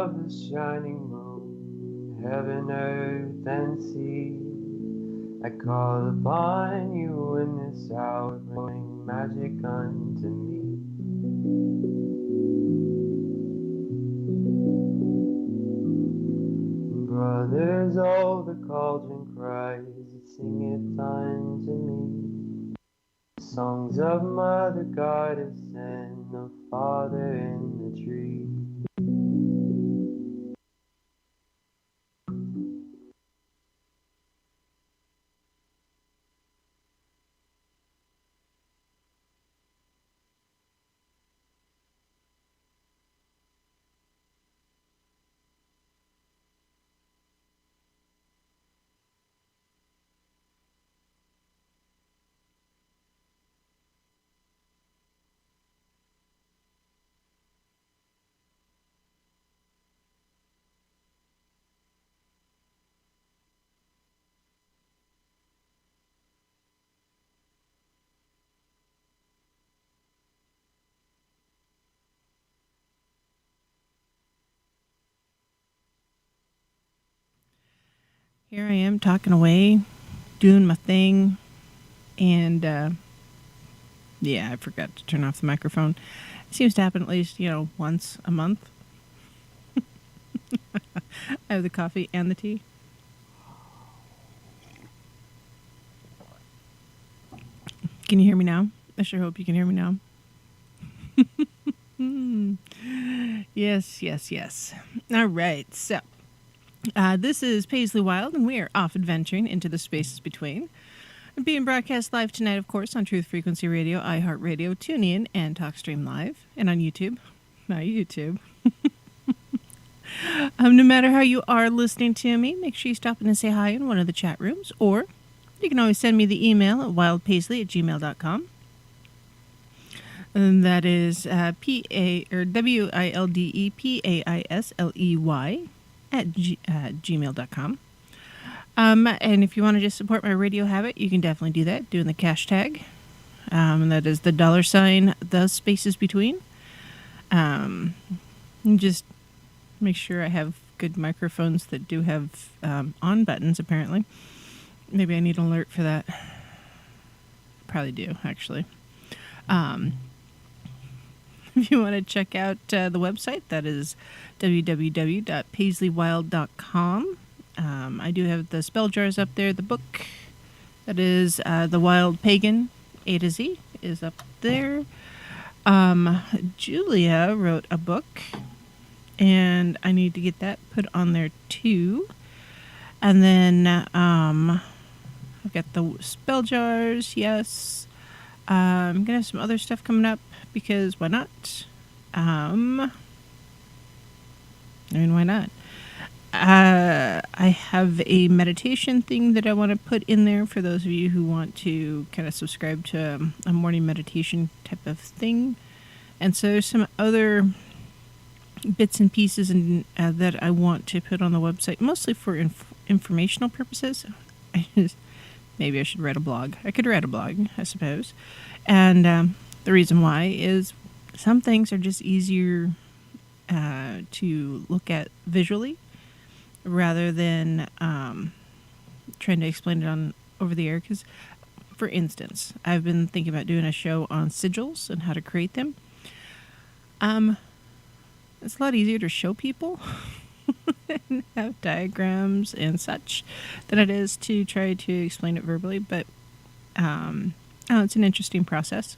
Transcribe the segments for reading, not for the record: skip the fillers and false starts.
of the shining moon, heaven, earth, and sea, I call upon you in this hour, bring magic unto me. Brothers, oh, the cauldron cries, it singeth unto me. Songs of Mother Goddess and of Father in the tree. Here I am talking away, doing my thing, and yeah, I forgot to turn off the microphone. It seems to happen at least, once a month. I have the coffee and the tea. Can you hear me now? I sure hope you can hear me now. Yes, yes, yes. All right, so this is Paisley Wild, and we are off adventuring into the spaces between. Being broadcast live tonight, of course, on Truth Frequency Radio, iHeartRadio, TuneIn, and TalkStream Live, and on YouTube. Not YouTube. No matter how you are listening to me, make sure you stop in and say hi in one of the chat rooms, or you can always send me the email at wildpaisley@gmail.com. And that is WILDEPAISLEY at gmail.com. And if you want to just support my radio habit, you can definitely do that, doing the cash tag. And that is the $, TheSpacesBetween. Just make sure I have good microphones that do have on buttons, apparently. Maybe I need an alert for that. Probably do, actually. If you want to check out the website, that is www.paisleywild.com. I do have the spell jars up there. The book, that is The Wild Pagan, A to Z, is up there. Julia wrote a book, and I need to get that put on there too. And then I've got the spell jars, yes. I'm going to have some other stuff coming up, because why not? I mean, why not? I have a meditation thing that I want to put in there for those of you who want to kind of subscribe to a morning meditation type of thing. And so there's some other bits and pieces that I want to put on the website, mostly for informational purposes. Maybe I should write a blog. I could write a blog, I suppose. And the reason why is some things are just easier to look at visually rather than trying to explain it on over the air. Because, for instance, I've been thinking about doing a show on sigils and how to create them. It's a lot easier to show people and have diagrams and such than it is to try to explain it verbally. But it's an interesting process.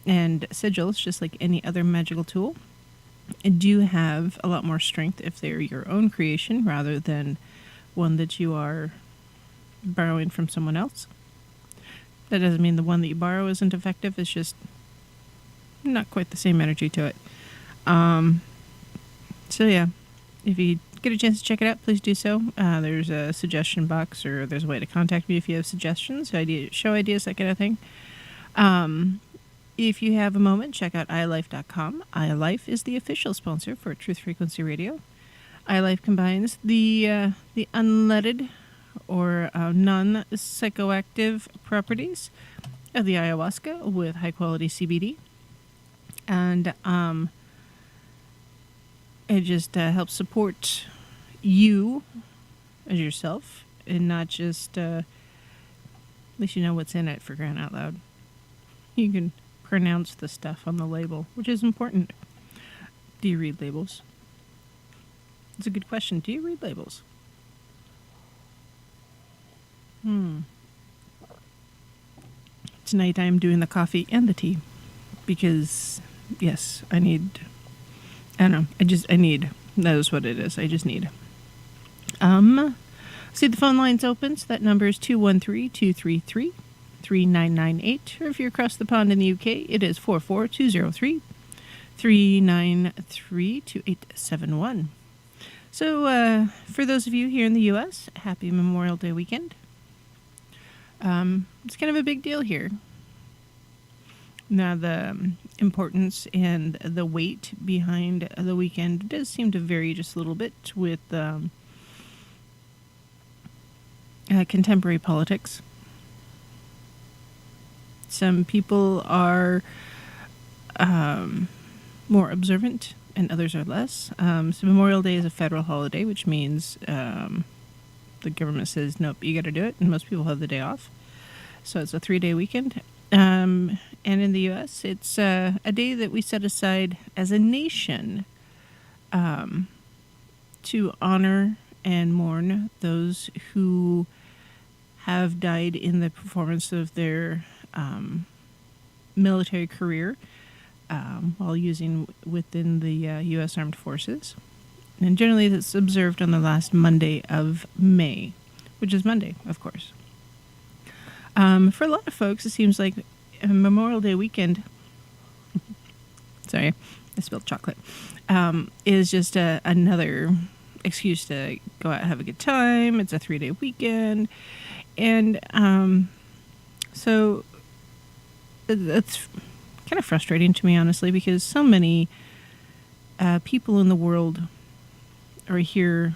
And sigils, just like any other magical tool, do have a lot more strength if they're your own creation rather than one that you are borrowing from someone else. That doesn't mean the one that you borrow isn't effective. It's just not quite the same energy to it. So yeah, if you get a chance to check it out, please do so. There's a suggestion box, or there's a way to contact me if you have suggestions, show ideas, that kind of thing. If you have a moment, check out iLife.com. iLife is the official sponsor for Truth Frequency Radio. iLife combines the unleaded or non-psychoactive properties of the ayahuasca with high-quality CBD. And It just helps support you as yourself, and not just at least you know what's in it, for crying out loud. You can pronounce the stuff on the label, which is important. Do you read labels? It's a good question. Do you read labels? Tonight I'm doing the coffee and the tea because, yes, I don't know. That is what it is. I just need. See, the phone line's open, so that number is 213-233-3998. Or if you're across the pond in the UK, it is 44203-393-2871. So, for those of you here in the U.S., happy Memorial Day weekend. It's kind of a big deal here. Now, the importance and the weight behind the weekend does seem to vary just a little bit with contemporary politics. Some people are more observant and others are less. So Memorial Day is a federal holiday, which means the government says, nope, you got to do it. And most people have the day off. So it's a 3-day weekend. And in the U.S., it's a day that we set aside as a nation to honor and mourn those who have died in the performance of their military career while using within the U.S. Armed Forces. And generally that's observed on the last Monday of May, which is Monday, of course. For a lot of folks, it seems like Memorial Day weekend, sorry, I spilled chocolate, is just another excuse to go out and have a good time. It's a 3-day weekend. And so it's kind of frustrating to me, honestly, because so many people in the world are here,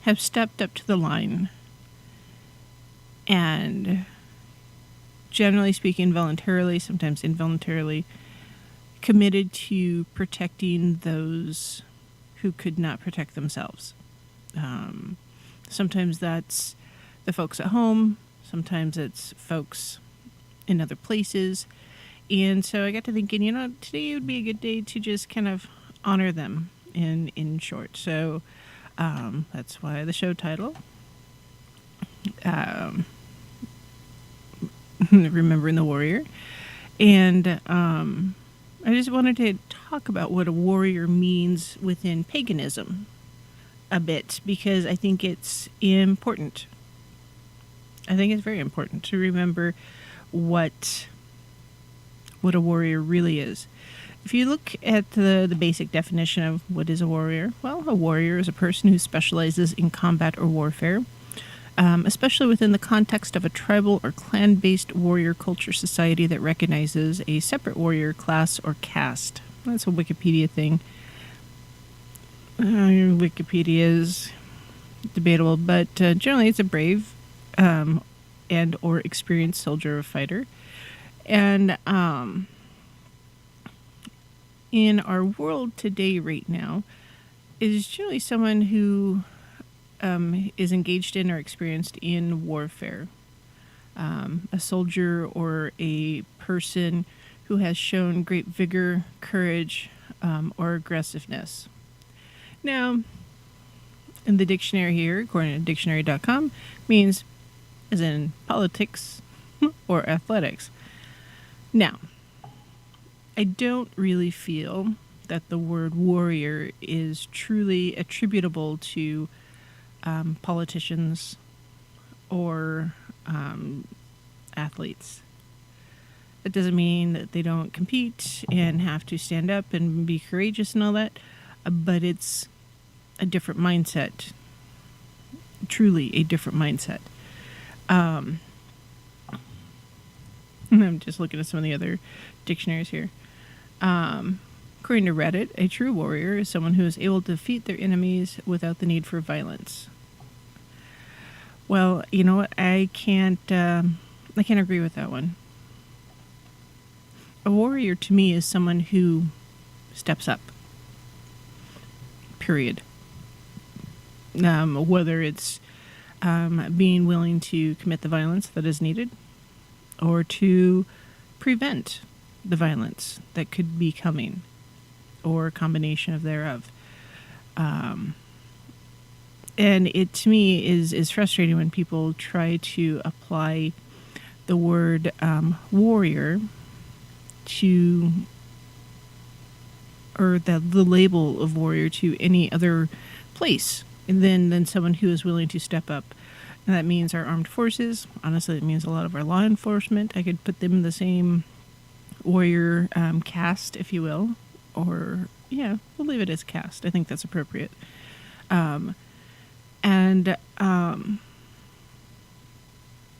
have stepped up to the line and, generally speaking, voluntarily, sometimes involuntarily, committed to protecting those who could not protect themselves. Sometimes that's the folks at home, sometimes it's folks in other places. And so I got to thinking, today would be a good day to just kind of honor them in short. So that's why the show title, Remembering the Warrior. And I just wanted to talk about what a warrior means within paganism a bit, because I think it's important. I think it's very important to remember what a warrior really is. If you look at the basic definition of what is a warrior, well, a warrior is a person who specializes in combat or warfare, especially within the context of a tribal or clan-based warrior culture society that recognizes a separate warrior class or caste. That's a Wikipedia thing. Wikipedia is debatable, but generally it's a brave and or experienced soldier or fighter. And in our world today right now, it is generally someone who is engaged in or experienced in warfare. A soldier or a person who has shown great vigor, courage, or aggressiveness. Now, in the dictionary here, according to dictionary.com, means as in politics or athletics. Now, I don't really feel that the word warrior is truly attributable to politicians or athletes. It doesn't mean that they don't compete and have to stand up and be courageous and all that, but it's a different mindset. Truly a different mindset. I'm just looking at some of the other dictionaries here. According to Reddit, a true warrior is someone who is able to defeat their enemies without the need for violence. Well, you know what? I can't agree with that one. a warrior to me is someone who steps up. Period. Whether it's being willing to commit the violence that is needed, or to prevent the violence that could be coming, or a combination of thereof. And it, to me, is frustrating when people try to apply the word warrior to, or the label of warrior to any other place than someone who is willing to step up. And that means our armed forces. Honestly, it means a lot of our law enforcement. I could put them in the same warrior caste, if you will. Or, yeah, we'll leave it as caste. I think that's appropriate.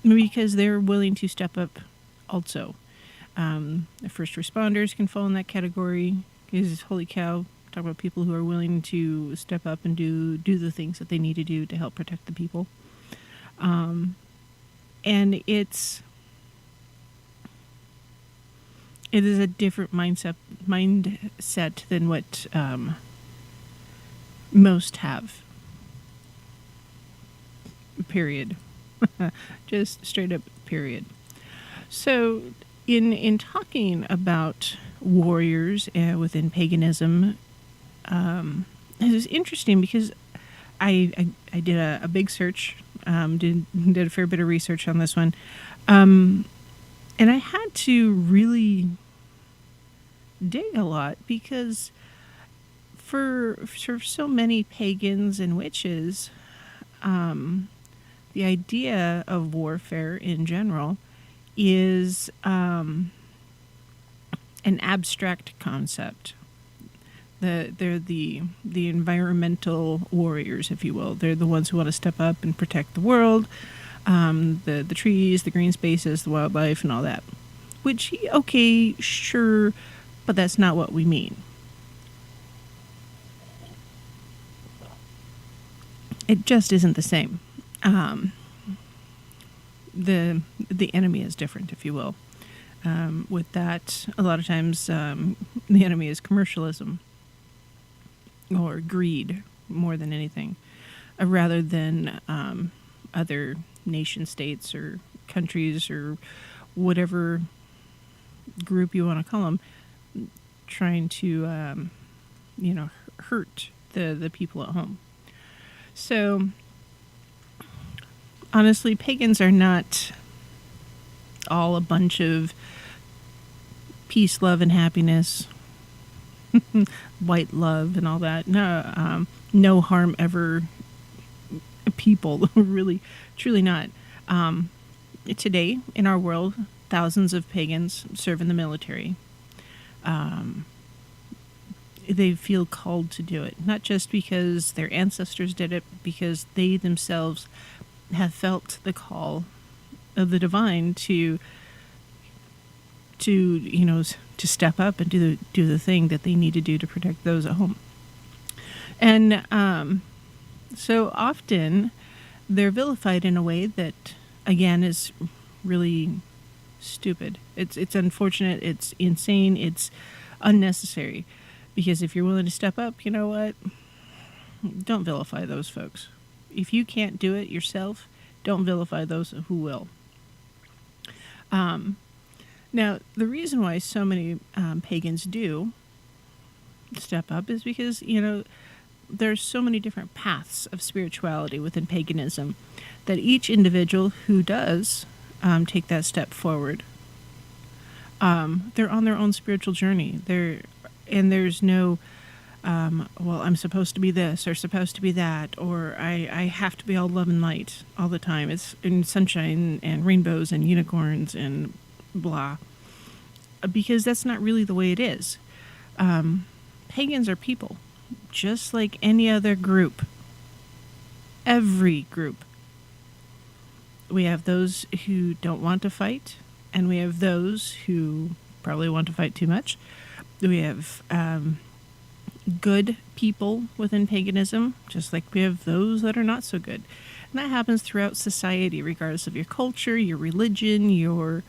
Because they're willing to step up also. The first responders can fall in that category. Because, holy cow, talk about people who are willing to step up and do the things that they need to do to help protect the people. And it is a different mindset than what most have. Period. Just straight up period. So in talking about warriors within paganism, it was interesting because I did a big search, did a fair bit of research on this one, and I had to really dig a lot because for so many pagans and witches, the idea of warfare in general is an abstract concept. They're the environmental warriors, if you will. They're the ones who want to step up and protect the world, the trees, the green spaces, the wildlife, and all that. Which, okay, sure, but that's not what we mean. It just isn't the same. The enemy is different, if you will. With that, a lot of times the enemy is commercialism or greed more than anything, rather than other nation states or countries or whatever group you want to call them, trying to hurt the people at home. So honestly, pagans are not all a bunch of peace, love, and happiness, white love, and all that. No, no harm ever people. Really, truly not. Today, in our world, thousands of pagans serve in the military. They feel called to do it, not just because their ancestors did it, because they themselves have felt the call of the divine to step up and do the thing that they need to do to protect those at home. And so often they're vilified in a way that, again, is really stupid. It's unfortunate. It's insane. It's unnecessary. Because if you're willing to step up, you know what? Don't vilify those folks. If you can't do it yourself, don't vilify those who will. Now, the reason why so many pagans do step up is because, there's so many different paths of spirituality within paganism that each individual who does take that step forward, they're on their own spiritual journey. And there's no, well, I'm supposed to be this or supposed to be that, or I have to be all love and light all the time. It's in sunshine and rainbows and unicorns and blah. Because that's not really the way it is. Pagans are people, just like any other group. Every group. We have those who don't want to fight, and we have those who probably want to fight too much. We have good people within paganism, just like we have those that are not so good. And that happens throughout society, regardless of your culture, your religion, your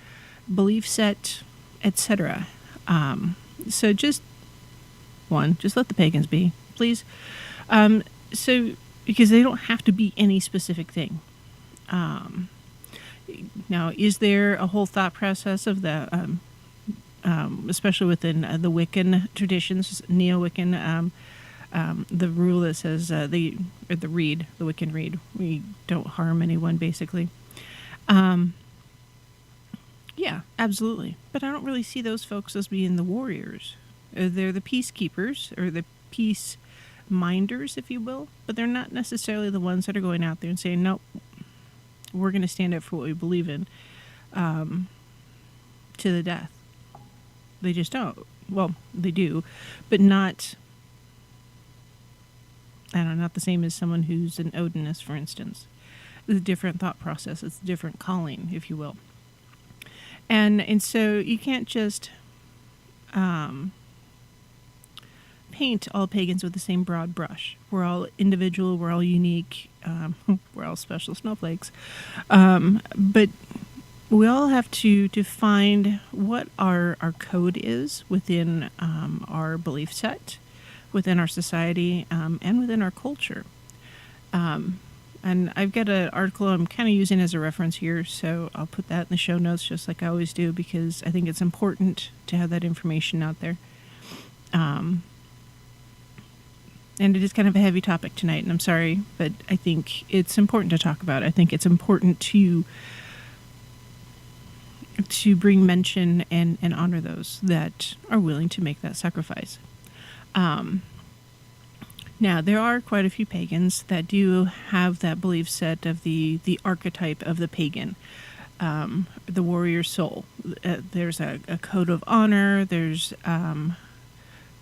belief set, etc. So just let the pagans be, please. So because they don't have to be any specific thing. Now, is there a whole thought process of the, especially within the Wiccan traditions, Neo-Wiccan, the rule that says the Wiccan reed, we don't harm anyone, basically. Yeah, absolutely. But I don't really see those folks as being the warriors. They're the peacekeepers, or the peace minders, if you will. But they're not necessarily the ones that are going out there and saying, nope, we're going to stand up for what we believe in to the death. They just don't. Well, they do, but not, I don't know, not the same as someone who's an Odinist, for instance. It's a different thought process. It's a different calling, if you will. And so you can't just paint all pagans with the same broad brush. We're all individual. We're all unique. We're all special snowflakes. But we all have to find what our code is within our belief set, within our society, and within our culture. And I've got an article I'm kind of using as a reference here, so I'll put that in the show notes just like I always do, because I think it's important to have that information out there. And it is kind of a heavy topic tonight, and I'm sorry, but I think it's important to talk about. I think it's important to bring mention and honor those that are willing to make that sacrifice. Now, there are quite a few pagans that do have that belief set of the archetype of the pagan, the warrior soul. There's a code of honor. There's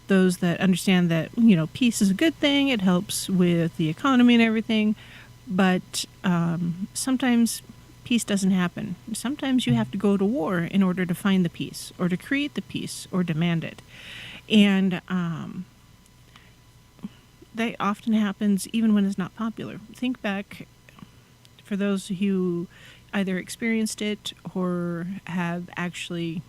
those that understand that, peace is a good thing. It helps with the economy and everything. But sometimes peace doesn't happen. Sometimes you have to go to war in order to find the peace, or to create the peace, or demand it. And that often happens even when it's not popular. Think back, for those who either experienced it or have actually,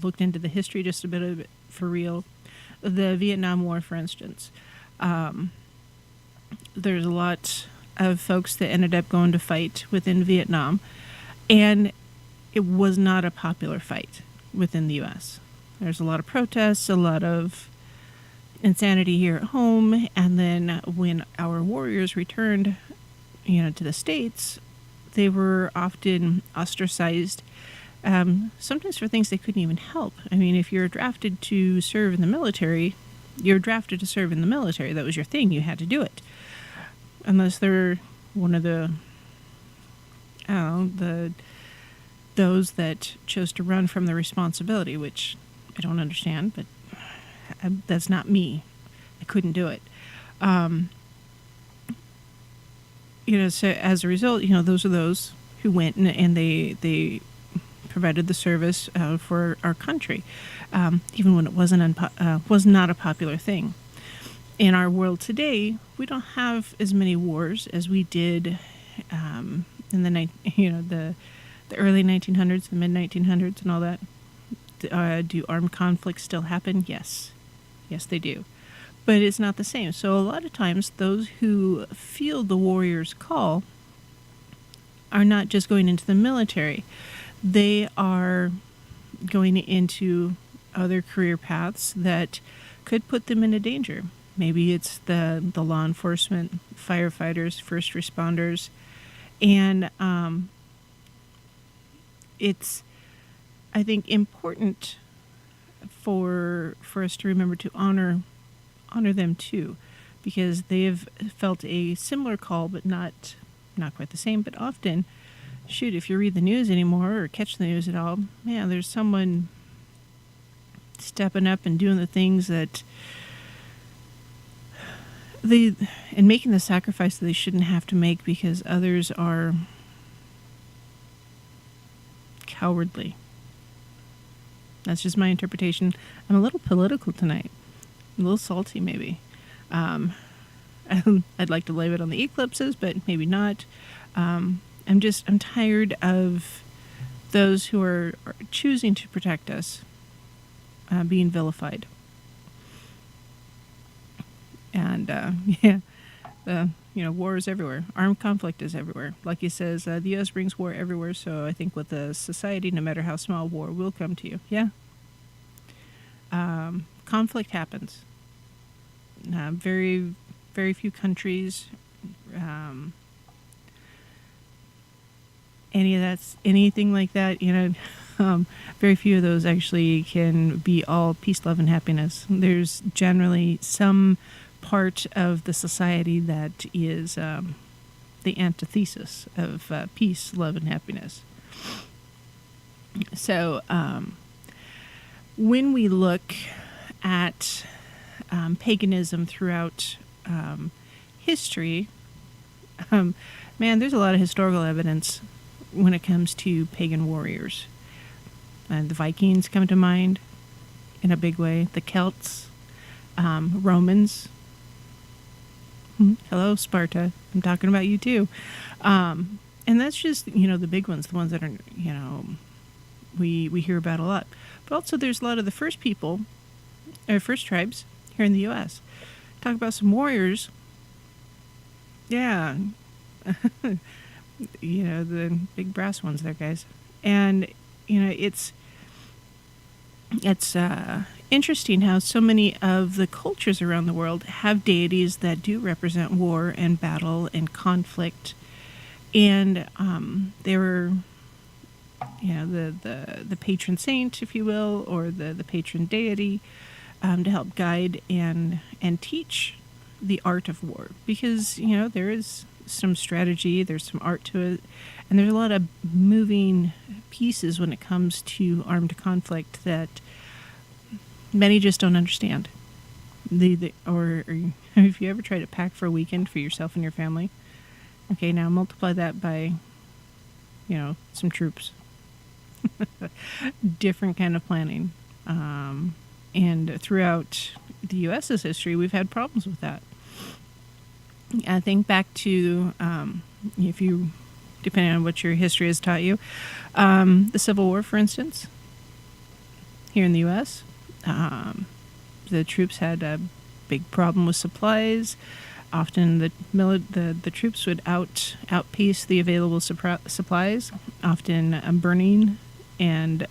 looked into the history just a bit of it for real. The Vietnam War, for instance. There's a lot of folks that ended up going to fight within Vietnam, and it was not a popular fight within the U.S. There's a lot of protests, a lot of insanity here at home, and then when our warriors returned, to the States, they were often ostracized, sometimes for things they couldn't even help. I mean, if you're drafted to serve in the military, you're drafted to serve in the military. That was your thing. You had to do it. Unless they're one of those that chose to run from the responsibility, which I don't understand, but that's not me. I couldn't do it. So as a result, those are those who went and they provided the service for our country, even when it was not a popular thing. In our world today, we don't have as many wars as we did in the early 1900s, the mid 1900s, and all that. Do armed conflicts still happen? Yes, they do. But it's not the same. So a lot of times, those who feel the warrior's call are not just going into the military. They are going into other career paths that could put them into danger. Maybe it's the law enforcement, firefighters, first responders. And it's, I think, important for us to remember to honor them too, because they have felt a similar call, but not quite the same. But often, if you read the news anymore or catch the news at all, man, there's someone stepping up and doing the things that and making the sacrifice that they shouldn't have to make because others are cowardly. That's just my interpretation. I'm a little political tonight. A little salty, maybe. I'd like to blame it on the eclipses, but maybe not. I'm tired of those who are choosing to protect us being vilified. And yeah, war is everywhere. Armed conflict is everywhere. Like he says, the U.S. brings war everywhere. So I think with a society, no matter how small, war will come to you. Yeah. Conflict happens. Very, very few countries. Anything like that, very few of those actually can be all peace, love, and happiness. There's generally some part of the society that is the antithesis of peace, love, and happiness. So when we look at paganism throughout history, man, there's a lot of historical evidence when it comes to pagan warriors. The Vikings come to mind in a big way. The Celts, Romans. Hello, Sparta. I'm talking about you too. And that's just, the big ones, the ones that are, we hear about a lot. But also there's a lot of the first people, or first tribes here in the U.S. Talk about some warriors. Yeah. The big brass ones there, guys. And, it's interesting how so many of the cultures around the world have deities that do represent war and battle and conflict. And they were, the patron saint, if you will, or the patron deity to help guide and teach the art of war. Because, there is some strategy, there's some art to it, and there's a lot of moving pieces when it comes to armed conflict that many just don't understand. Or if you ever try to pack for a weekend for yourself and your family, okay, now multiply that by, some troops. Different kind of planning. And throughout the U.S.'s history, we've had problems with that. I think back to, if you, depending on what your history has taught you, the Civil War, for instance, here in the U.S., the troops had a big problem with supplies. Often the troops would outpace the available supplies, often burning and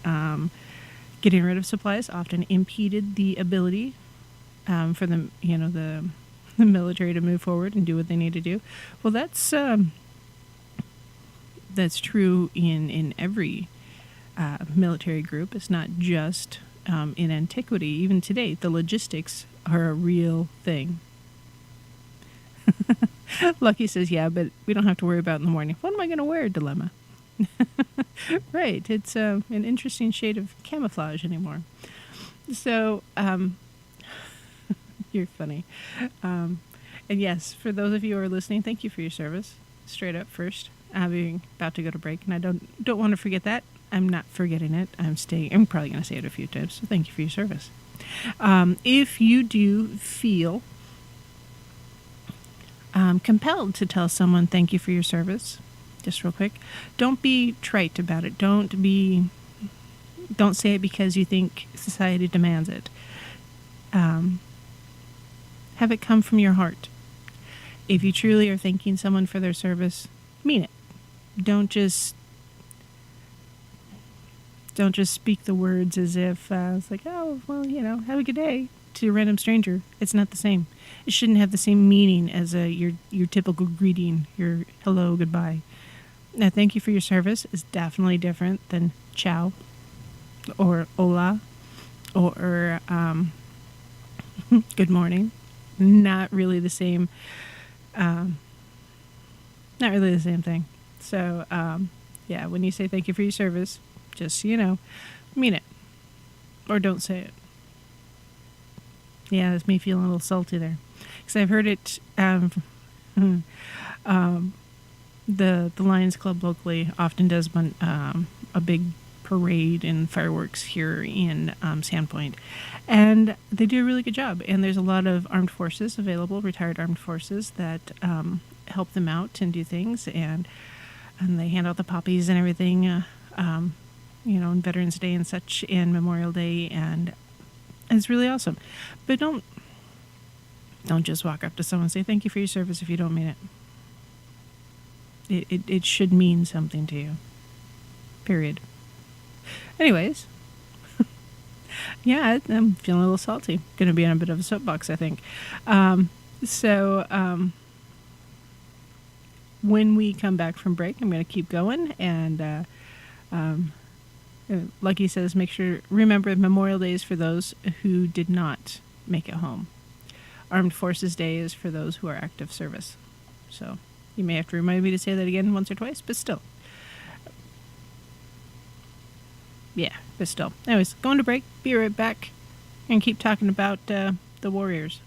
getting rid of supplies often impeded the ability for them, the military to move forward and do what they need to do. Well, that's true in every military group. It's not just in antiquity. Even today, the logistics are a real thing. Lucky says, yeah, but we don't have to worry about it in the morning. What am I going to wear? Dilemma. Right. It's an interesting shade of camouflage anymore. So, you're funny. And yes, for those of you who are listening, thank you for your service. Straight up first. I'm about to go to break, and I don't want to forget that. I'm not forgetting it. I'm probably going to say it a few times. So thank you for your service. If you do feel compelled to tell someone thank you for your service, just real quick, don't be trite about it. Don't say it because you think society demands it. Have it come from your heart. If you truly are thanking someone for their service, mean it. Don't just speak the words as if it's like, oh, well, have a good day to a random stranger. It's not the same. It shouldn't have the same meaning as your typical greeting, your hello, goodbye. Now, thank you for your service is definitely different than ciao or hola or good morning. Not really the same. Not really the same thing. So, yeah, when you say thank you for your service, just, mean it. Or don't say it. Yeah, that's me feeling a little salty there. Because I've heard it, the Lions Club locally often does a big parade and fireworks here in Sandpoint. And they do a really good job. And there's a lot of armed forces available, retired armed forces, that help them out and do things. And they hand out the poppies and everything. on Veterans Day and such, and Memorial Day, and it's really awesome. But don't just walk up to someone and say thank you for your service if you don't mean it. It should mean something to you. Period. Anyways, yeah, I'm feeling a little salty. Going to be on a bit of a soapbox, I think. When we come back from break, I'm going to keep going, and like he says, remember Memorial Day is for those who did not make it home. Armed Forces Day is for those who are active service. So you may have to remind me to say that again once or twice, but still. Yeah, but still. Anyways, going to break. Be right back. And keep talking about the Warriors.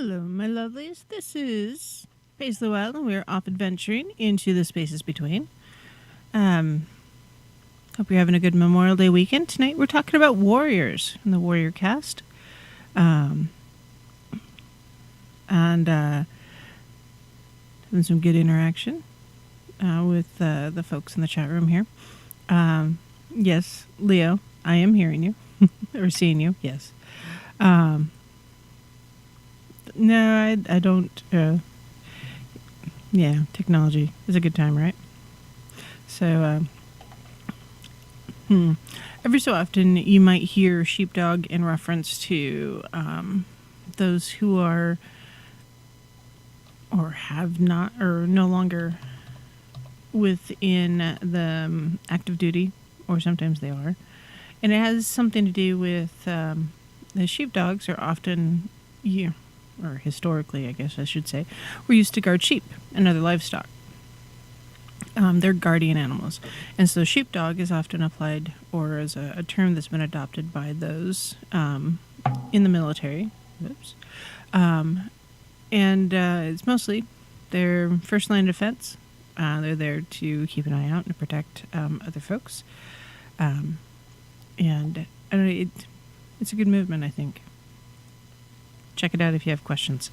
Hello, my lovelies. This is Pace the Wild, and we're off adventuring into the spaces between. Hope you're having a good Memorial Day weekend. Tonight we're talking about warriors in the Warrior Cast. And having some good interaction with the folks in the chat room here. Yes, Leo, I am hearing you or seeing you. Yes. No, I don't. Yeah, technology is a good time, right? So, every so often you might hear sheepdog in reference to those who are or have not or no longer within the active duty, or sometimes they are. And it has something to do with the sheepdogs are often, or historically, I guess I should say, were used to guard sheep and other livestock. They're guardian animals. And so sheepdog is often applied, or as a term that's been adopted by those in the military. Oops. And it's mostly their first line of defense. They're there to keep an eye out and protect other folks. And I don't know, it's a good movement, I think. Check it out if you have questions.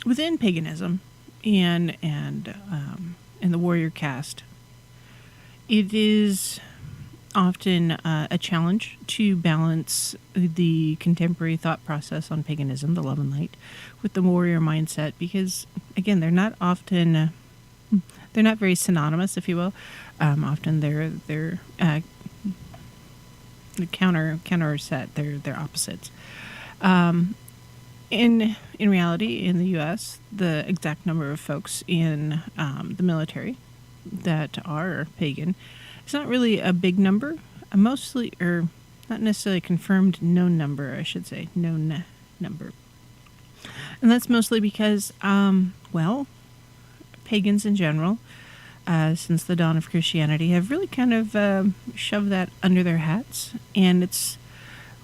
Within paganism and in the warrior caste, it is often a challenge to balance the contemporary thought process on paganism, the love and light, with the warrior mindset, because again, they're not often they're not very synonymous, if you will. Often they're the counter set. They're opposites. In reality, in the U.S., the exact number of folks in the military that are pagan is not really a big number. Mostly, or not necessarily confirmed, known number, I should say, known number. And that's mostly because, pagans in general, since the dawn of Christianity, have really kind of shoved that under their hats. And it's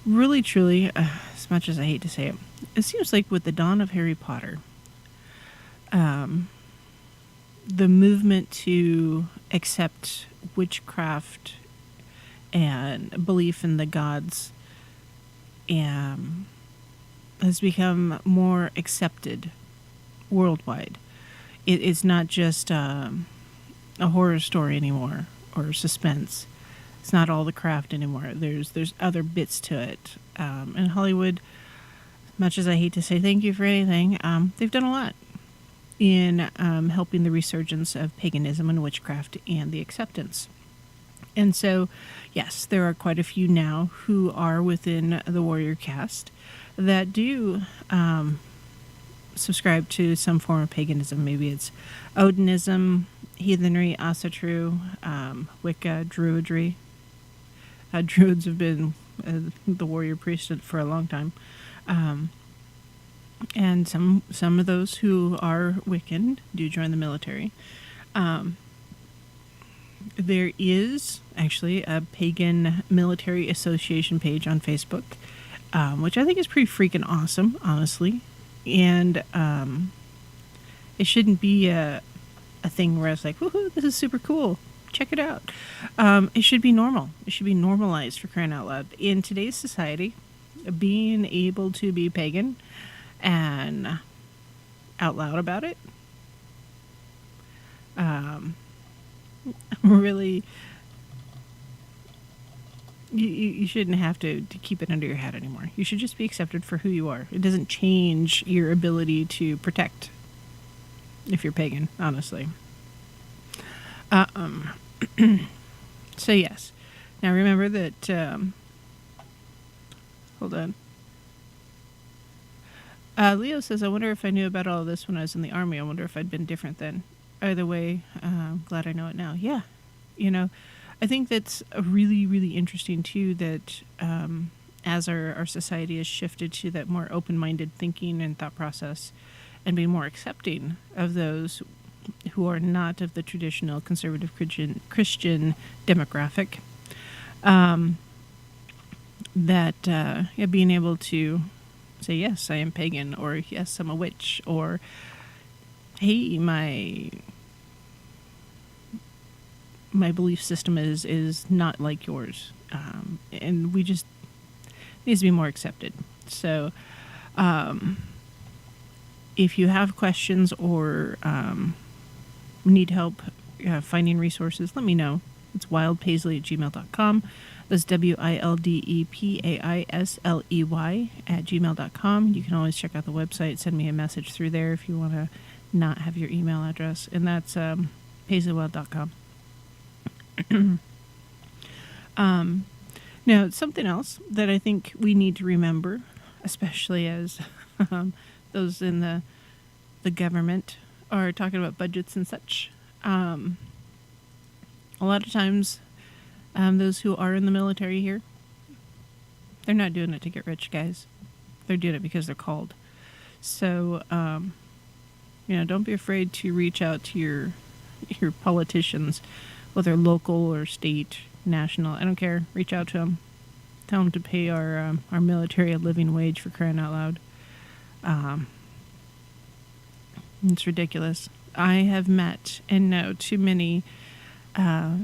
really, truly, as much as I hate to say it, it seems like with the dawn of Harry Potter, the movement to accept witchcraft and belief in the gods has become more accepted worldwide. It is not just a horror story anymore, or suspense. It's not all the craft anymore. There's other bits to it. In Hollywood, much as I hate to say thank you for anything, they've done a lot in helping the resurgence of paganism and witchcraft and the acceptance. And so, yes, there are quite a few now who are within the warrior caste that do subscribe to some form of paganism. Maybe it's Odinism, heathenry, Asatru, Wicca, Druidry. Druids have been the warrior priesthood for a long time. And some of those who are Wiccan do join the military. There is actually a pagan military association page on Facebook, which I think is pretty freaking awesome, honestly. And it shouldn't be a thing where it's like, woohoo, this is super cool, check it out. It should be normal. It should be normalized, for crying out loud. In today's society, being able to be pagan and out loud about it, really, you shouldn't have to keep it under your hat anymore. You should just be accepted for who you are. It doesn't change your ability to protect if you're pagan, honestly. So yes. Now remember that, hold on. Leo says, I wonder if I knew about all of this when I was in the army. I wonder if I'd been different then. Either way, I'm glad I know it now. Yeah. I think that's a really, really interesting too, that as our society has shifted to that more open-minded thinking and thought process and being more accepting of those who are not of the traditional conservative Christian demographic, that yeah, being able to say, yes, I am pagan, or yes, I'm a witch, or hey, my belief system is not like yours, and we just needs to be more accepted. So if you have questions or need help finding resources, let me know. It's wildpaisley@gmail.com. That's WILDEPAISLEY@gmail.com. You can always check out the website, send me a message through there if you want to not have your email address. And that's paisleyweld.com. Now, something else that I think we need to remember, especially as those in the government are talking about budgets and such. A lot of times, those who are in the military here, they're not doing it to get rich, guys. They're doing it because they're called. So, don't be afraid to reach out to your politicians, whether local or state, national. I don't care. Reach out to them. Tell them to pay our military a living wage, for crying out loud. It's ridiculous. I have met and know too many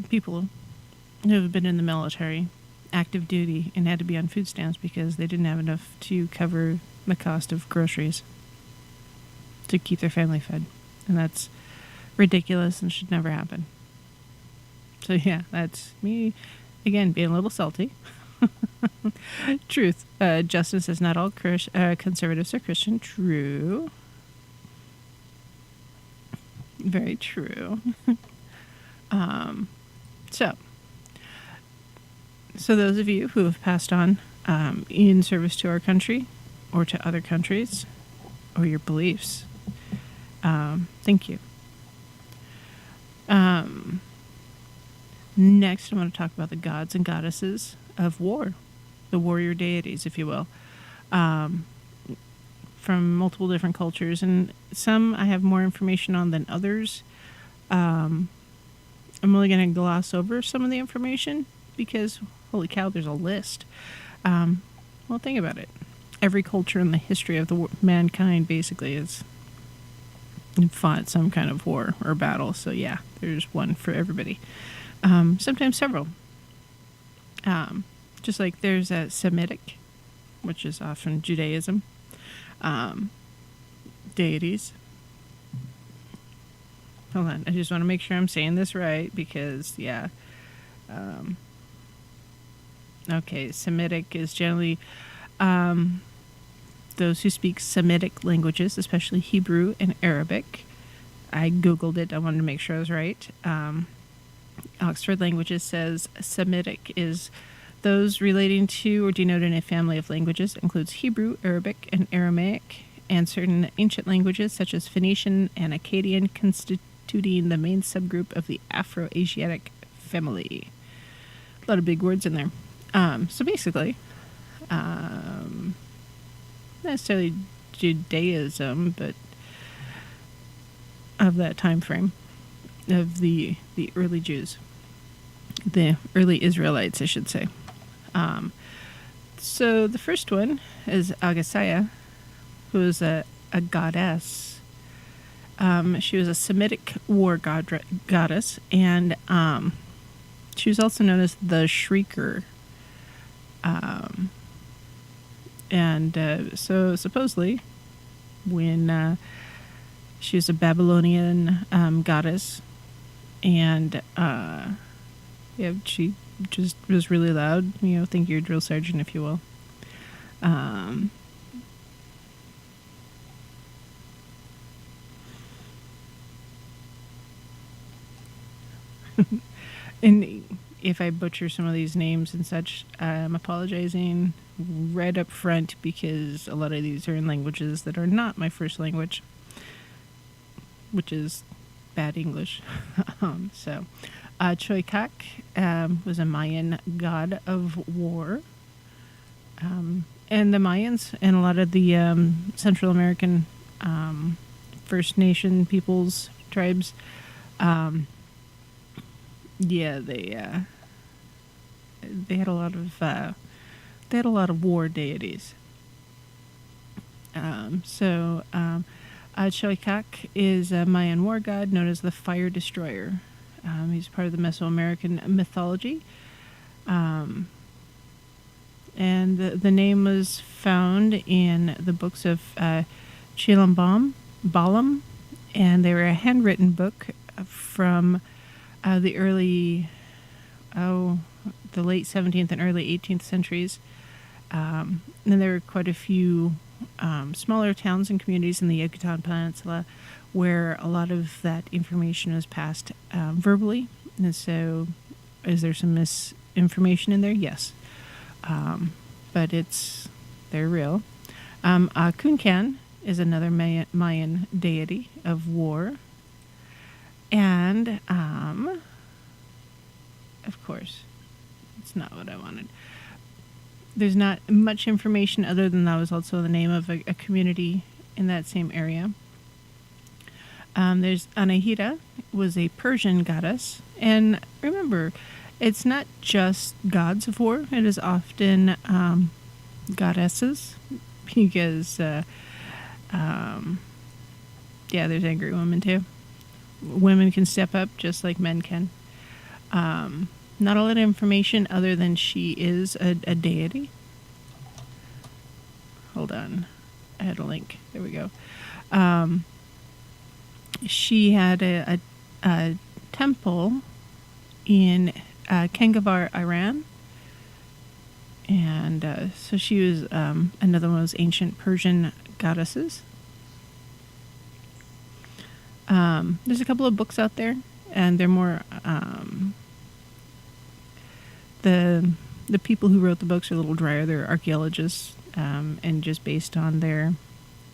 people who have been in the military, active duty, and had to be on food stamps because they didn't have enough to cover the cost of groceries to keep their family fed. And that's ridiculous and should never happen. So yeah, that's me, again, being a little salty. Truth. Justin says not all conservatives are Christian. True. Very true. So those of you who have passed on in service to our country or to other countries or your beliefs, thank you. Next, I want to talk about the gods and goddesses of war, the warrior deities, if you will, from multiple different cultures. And some I have more information on than others. I'm only going to gloss over some of the information because, holy cow, there's a list. Well, think about it. Every culture in the history of mankind basically has fought some kind of war or battle. So yeah, there's one for everybody. Sometimes several. Just like there's a Semitic, which is often Judaism, deities. Hold on, I just want to make sure I'm saying this right because, yeah. Okay, Semitic is generally those who speak Semitic languages, especially Hebrew and Arabic. I Googled it. I wanted to make sure I was right. Oxford Languages says Semitic is those relating to or denoting a family of languages, includes Hebrew, Arabic, and Aramaic, and certain ancient languages such as Phoenician and Akkadian, constituting the main subgroup of the Afro-Asiatic family. A lot of big words in there. So basically, not necessarily Judaism, but of that time frame of the early Jews, the early Israelites, I should say. So the first one is Agasaya, who is a goddess. She was a Semitic war goddess, and she was also known as the Shrieker. So supposedly, when she was a Babylonian goddess, and yeah, she just was really loud. Think your drill sergeant, if you will. And if I butcher some of these names and such, I'm apologizing right up front because a lot of these are in languages that are not my first language, which is bad English. Choikak was a Mayan god of war. And the Mayans and a lot of the Central American First Nation peoples, tribes, yeah, they had a lot of they had a lot of war deities. Choikak is a Mayan war god known as the Fire Destroyer. He's part of the Mesoamerican mythology. And the name was found in the books of Chilambam, Balam, and they were a handwritten book from the late 17th and early 18th centuries. And there were quite a few smaller towns and communities in the Yucatan Peninsula where a lot of that information was passed verbally. And so, is there some misinformation in there? Yes. But they're real. Kunkan is another Mayan deity of war. And, of course, it's not what I wanted. There's not much information other than that was also the name of a community in that same area. There's Anahita, was a Persian goddess. And remember, it's not just gods of war. It is often goddesses because, there's angry women too. Women can step up just like men can. Not a lot of information other than she is a deity. Hold on. I had a link. There we go. She had a temple in Kangavar, Iran. And so she was another one of those ancient Persian goddesses. There's a couple of books out there, and they're more... The people who wrote the books are a little drier. They're archaeologists, and just based on their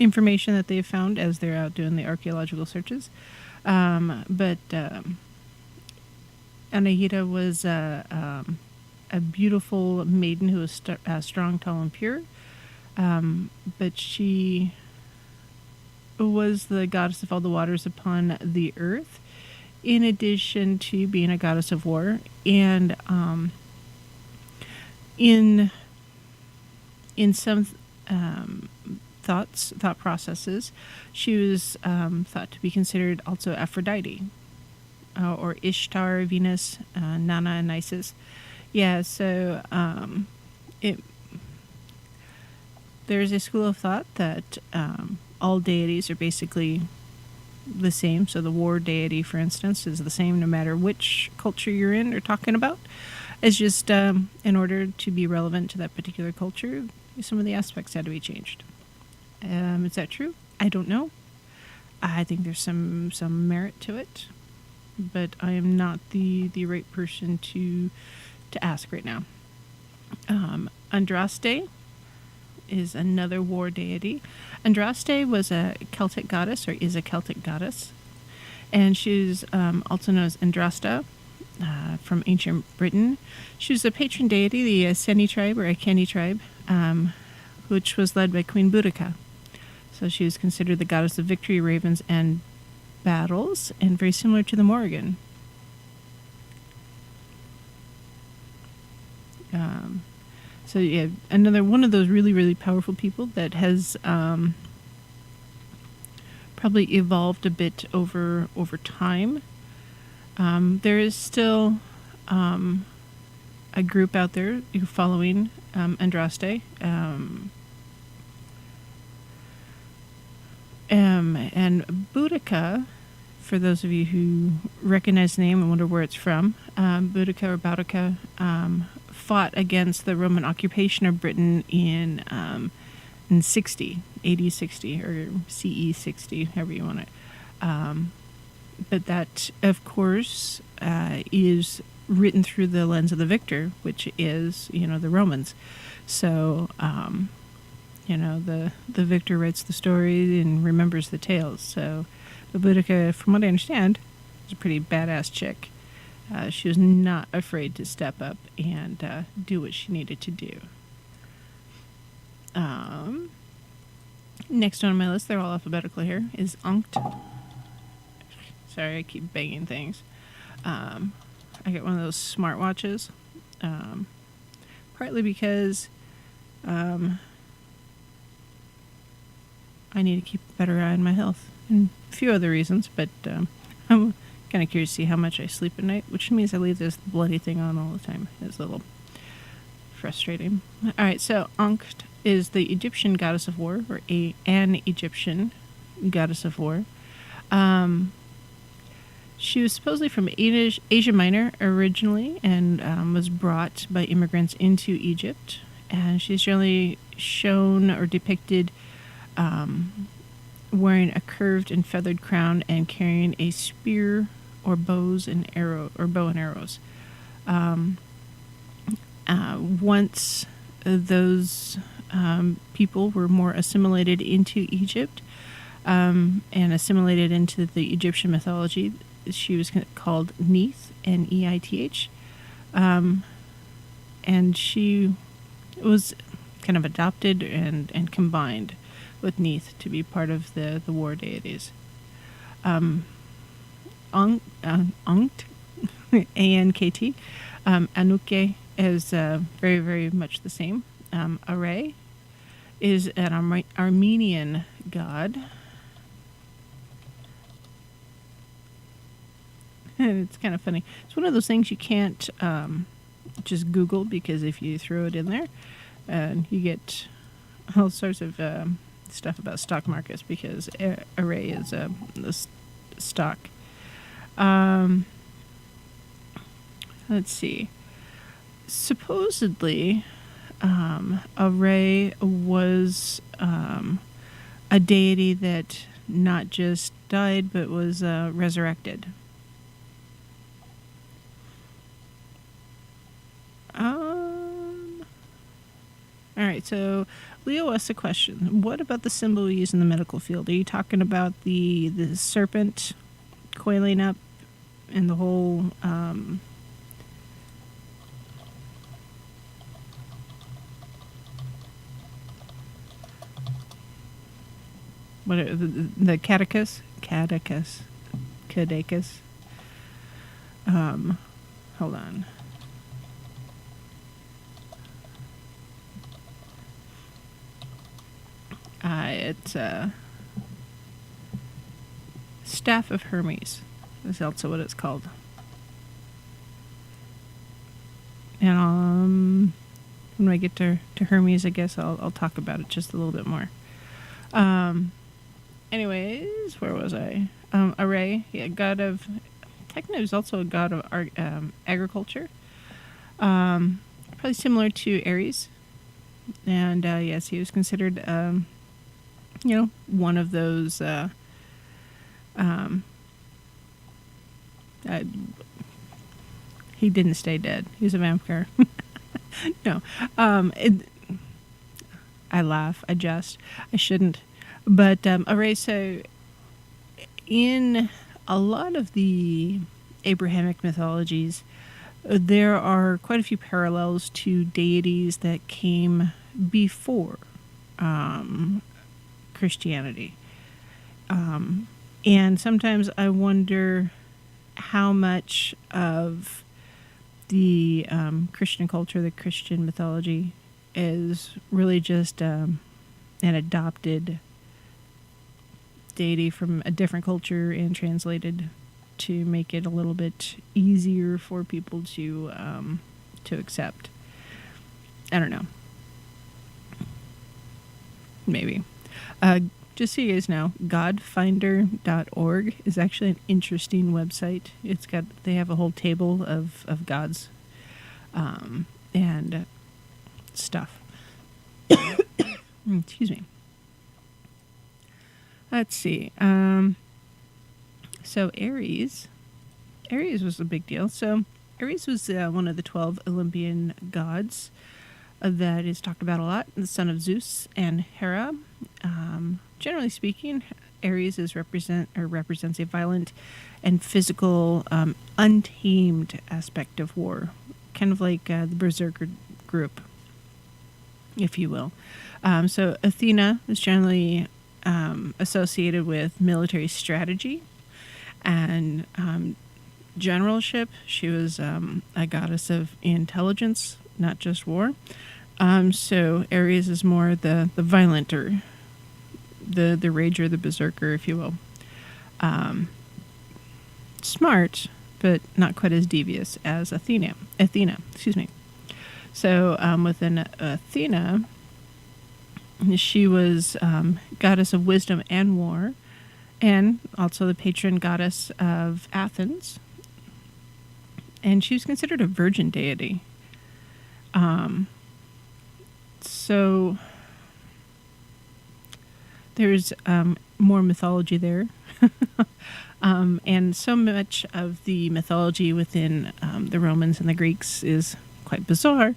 information that they've found as they're out doing the archaeological searches. But Anahita was a beautiful maiden who was strong, tall, and pure. But she was the goddess of all the waters upon the earth, in addition to being a goddess of war. And in some thought processes, she was thought to be considered also Aphrodite, or Ishtar, Venus, Nana, and Isis. Yeah, so there's a school of thought that all deities are basically the same. So the war deity, for instance, is the same no matter which culture you're in or talking about. It's just in order to be relevant to that particular culture, some of the aspects had to be changed. Is that true? I don't know. I think there's some merit to it, but I am not the right person to ask right now. Andraste is another war deity. Andraste was a Celtic goddess, or is a Celtic goddess, and she's also known as Andrasta from ancient Britain. She was the patron deity of the Iceni tribe, or Iceni tribe, which was led by Queen Boudica. So she was considered the goddess of victory, ravens, and battles, and very similar to the Morrigan. So yeah, another one of those really, really powerful people that has probably evolved a bit over time. There is still a group out there following Andraste. And Boudica, for those of you who recognize the name and wonder where it's from, Boudica or Boudica fought against the Roman occupation of Britain in 60, AD 60, or CE 60, however you want it. But that, of course, is written through the lens of the victor, which is, the Romans. So, the victor writes the story and remembers the tales. So, the Boudica, from what I understand, is a pretty badass chick. She was not afraid to step up and do what she needed to do. Next on my list, they're all alphabetical here, is Ankt. Sorry, I keep banging things. I got one of those smartwatches, partly because I need to keep a better eye on my health. And a few other reasons, but I'm kind of curious to see how much I sleep at night, which means I leave this bloody thing on all the time. It's a little frustrating. All right, so Ankh is the Egyptian goddess of war, or an Egyptian goddess of war. She was supposedly from Asia Minor originally, and was brought by immigrants into Egypt. And she's generally shown or depicted wearing a curved and feathered crown and carrying a spear or bow and arrows. Once those people were more assimilated into Egypt and assimilated into the Egyptian mythology, she was called Neith, Neith, and she was kind of adopted and combined with Neith to be part of the war deities. Ankt, A-N-K-T, Anuke is very, very much the same. Aray is an Armenian god. And it's kind of funny. It's one of those things you can't just Google, because if you throw it in there, and you get all sorts of stuff about stock markets, because Array is the stock. Let's see. Supposedly, Array was a deity that not just died, but was resurrected. All right, so Leo asked a question. What about the symbol we use in the medical field? Are you talking about the serpent coiling up and the whole what are the catechus? Hold on. It's Staff of Hermes is also what it's called. And when I get to Hermes, I guess I'll talk about it just a little bit more. Anyways, where was I? Array, yeah, god of... Technically, was also a god of agriculture. Probably similar to Ares. And yes, he was considered, one of those. He didn't stay dead. He was a vampire. No, I laugh. I jest. I shouldn't. But Array. So, in a lot of the Abrahamic mythologies, there are quite a few parallels to deities that came before Christianity. And sometimes I wonder how much of the Christian culture, the Christian mythology, is really just an adopted deity from a different culture and translated to make it a little bit easier for people to accept. I don't know. Maybe. Just so you guys know, godfinder.org is actually an interesting website. They have a whole table of gods and stuff. Excuse me. Let's see. So Ares was a big deal. So Ares was one of the 12 Olympian gods that is talked about a lot, the son of Zeus and Hera. Generally speaking, Ares represents a violent and physical, untamed aspect of war, kind of like the Berserker group, if you will. So Athena is generally associated with military strategy and generalship. She was a goddess of intelligence, not just war. So Aries is more the violent, or the rager, the berserker, if you will. Smart, but not quite as devious as Athena. Excuse me. So within Athena, she was goddess of wisdom and war, and also the patron goddess of Athens. And she was considered a virgin deity. So there's more mythology there. And so much of the mythology within the Romans and the Greeks is quite bizarre.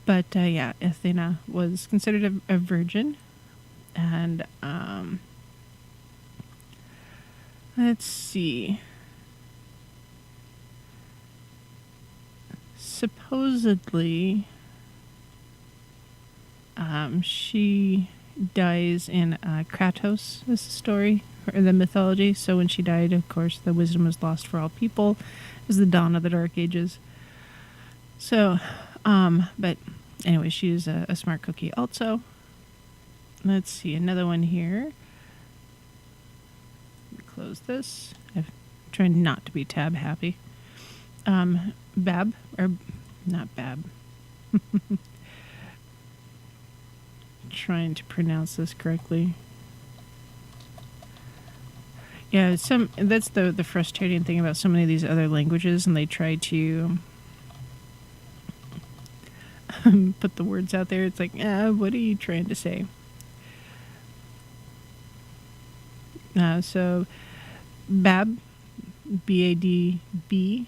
But yeah, Athena was considered a virgin. And let's see. Supposedly, she dies in Kratos, is the story, or the mythology. So when she died, of course, the wisdom was lost for all people. It was the dawn of the Dark Ages. So, but anyway, she's a smart cookie also. Let's see, another one here. Close this. I'm trying not to be tab happy. Bab, or not Bab. Trying to pronounce this correctly. Yeah, that's the frustrating thing about so many of these other languages, and they try to put the words out there. It's like, what are you trying to say? So Bab, B-A-D-B,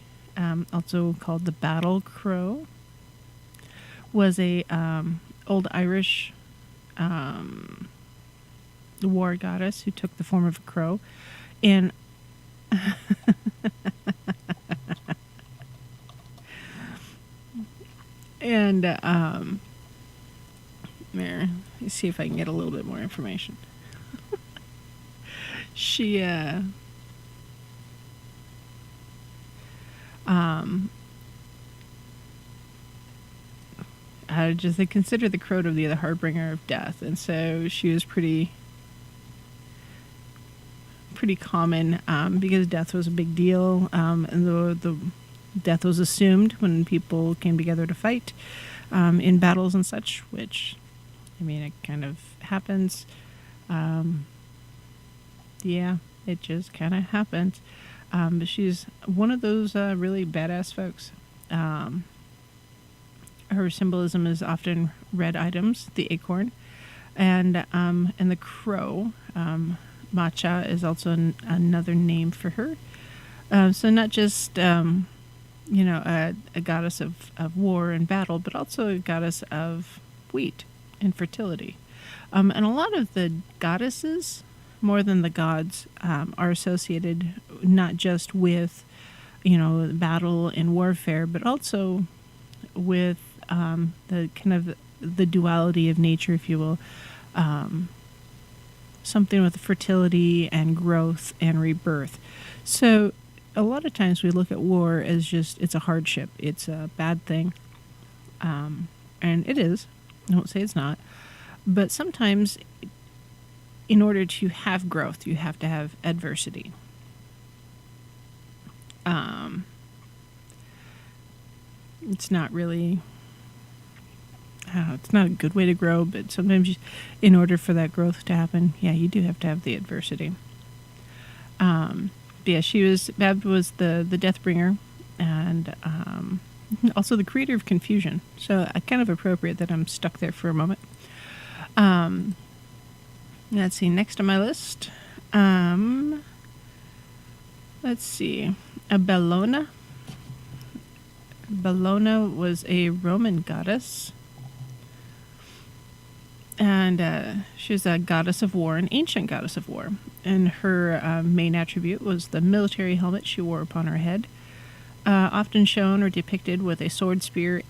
also called the battle crow, was a old Irish war goddess who took the form of a crow, and and there. Let's see if I can get a little bit more information. She they consider the crow to be the harbinger of death, and so she was pretty common because death was a big deal, and the death was assumed when people came together to fight in battles and such, which, I mean, it kind of happens. Yeah, it just kind of happens. But she's one of those really badass folks. Her symbolism is often red items, the acorn, and the crow. Macha is also another name for her. So not just a goddess of war and battle, but also a goddess of wheat and fertility. And a lot of the goddesses, more than the gods, are associated not just with, battle and warfare, but also with the kind of the duality of nature, if you will. Something with fertility and growth and rebirth. So a lot of times we look at war as just, it's a hardship. It's a bad thing. And it is. I won't say it's not. But sometimes in order to have growth, you have to have adversity. It's not really, it's not a good way to grow, but sometimes in order for that growth to happen, yeah, you do have to have the adversity. But yeah, Bab was the Deathbringer, and also the creator of confusion. So kind of appropriate that I'm stuck there for a moment. Let's see, next on my list. Let's see, a Bellona. Bellona was a Roman goddess. And she was a goddess of war, an ancient goddess of war. And her main attribute was the military helmet she wore upon her head, often shown or depicted with a sword, spear,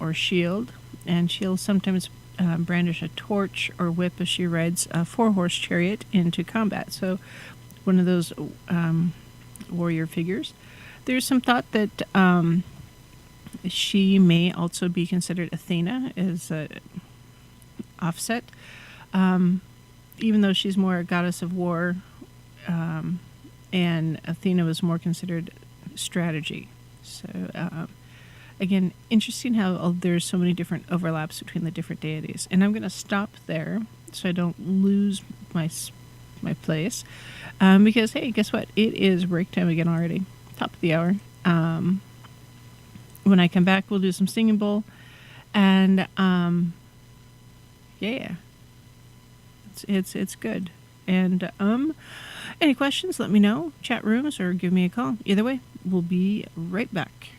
or shield. And she'll sometimes brandish a torch or whip as she rides a 4-horse chariot into combat. So one of those warrior figures. There's some thought that She may also be considered Athena as a offset, even though she's more a goddess of war, and Athena was more considered strategy. So again, interesting how there's so many different overlaps between the different deities. And I'm going to stop there so I don't lose my place. Because, hey, guess what? It is break time again already. Top of the hour. When I come back, we'll do some singing bowl. And, yeah. It's good. And, any questions, let me know. Chat rooms or give me a call. Either way, we'll be right back.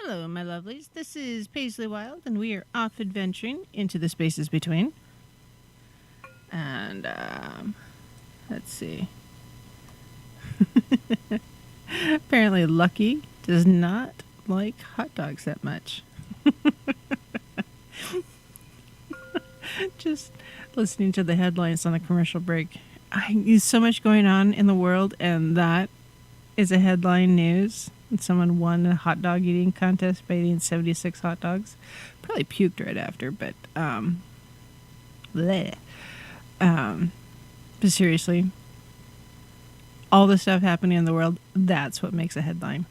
Hello, my lovelies. This is Paisley Wild, and we are off adventuring into the spaces between. And, let's see. Apparently, Lucky does not like hot dogs that much. Just listening to the headlines on the commercial break. There's so much going on in the world, and that is a headline news. And someone won a hot dog eating contest by eating 76 hot dogs. Probably puked right after, but bleh. But seriously, all the stuff happening in the world, that's what makes a headline.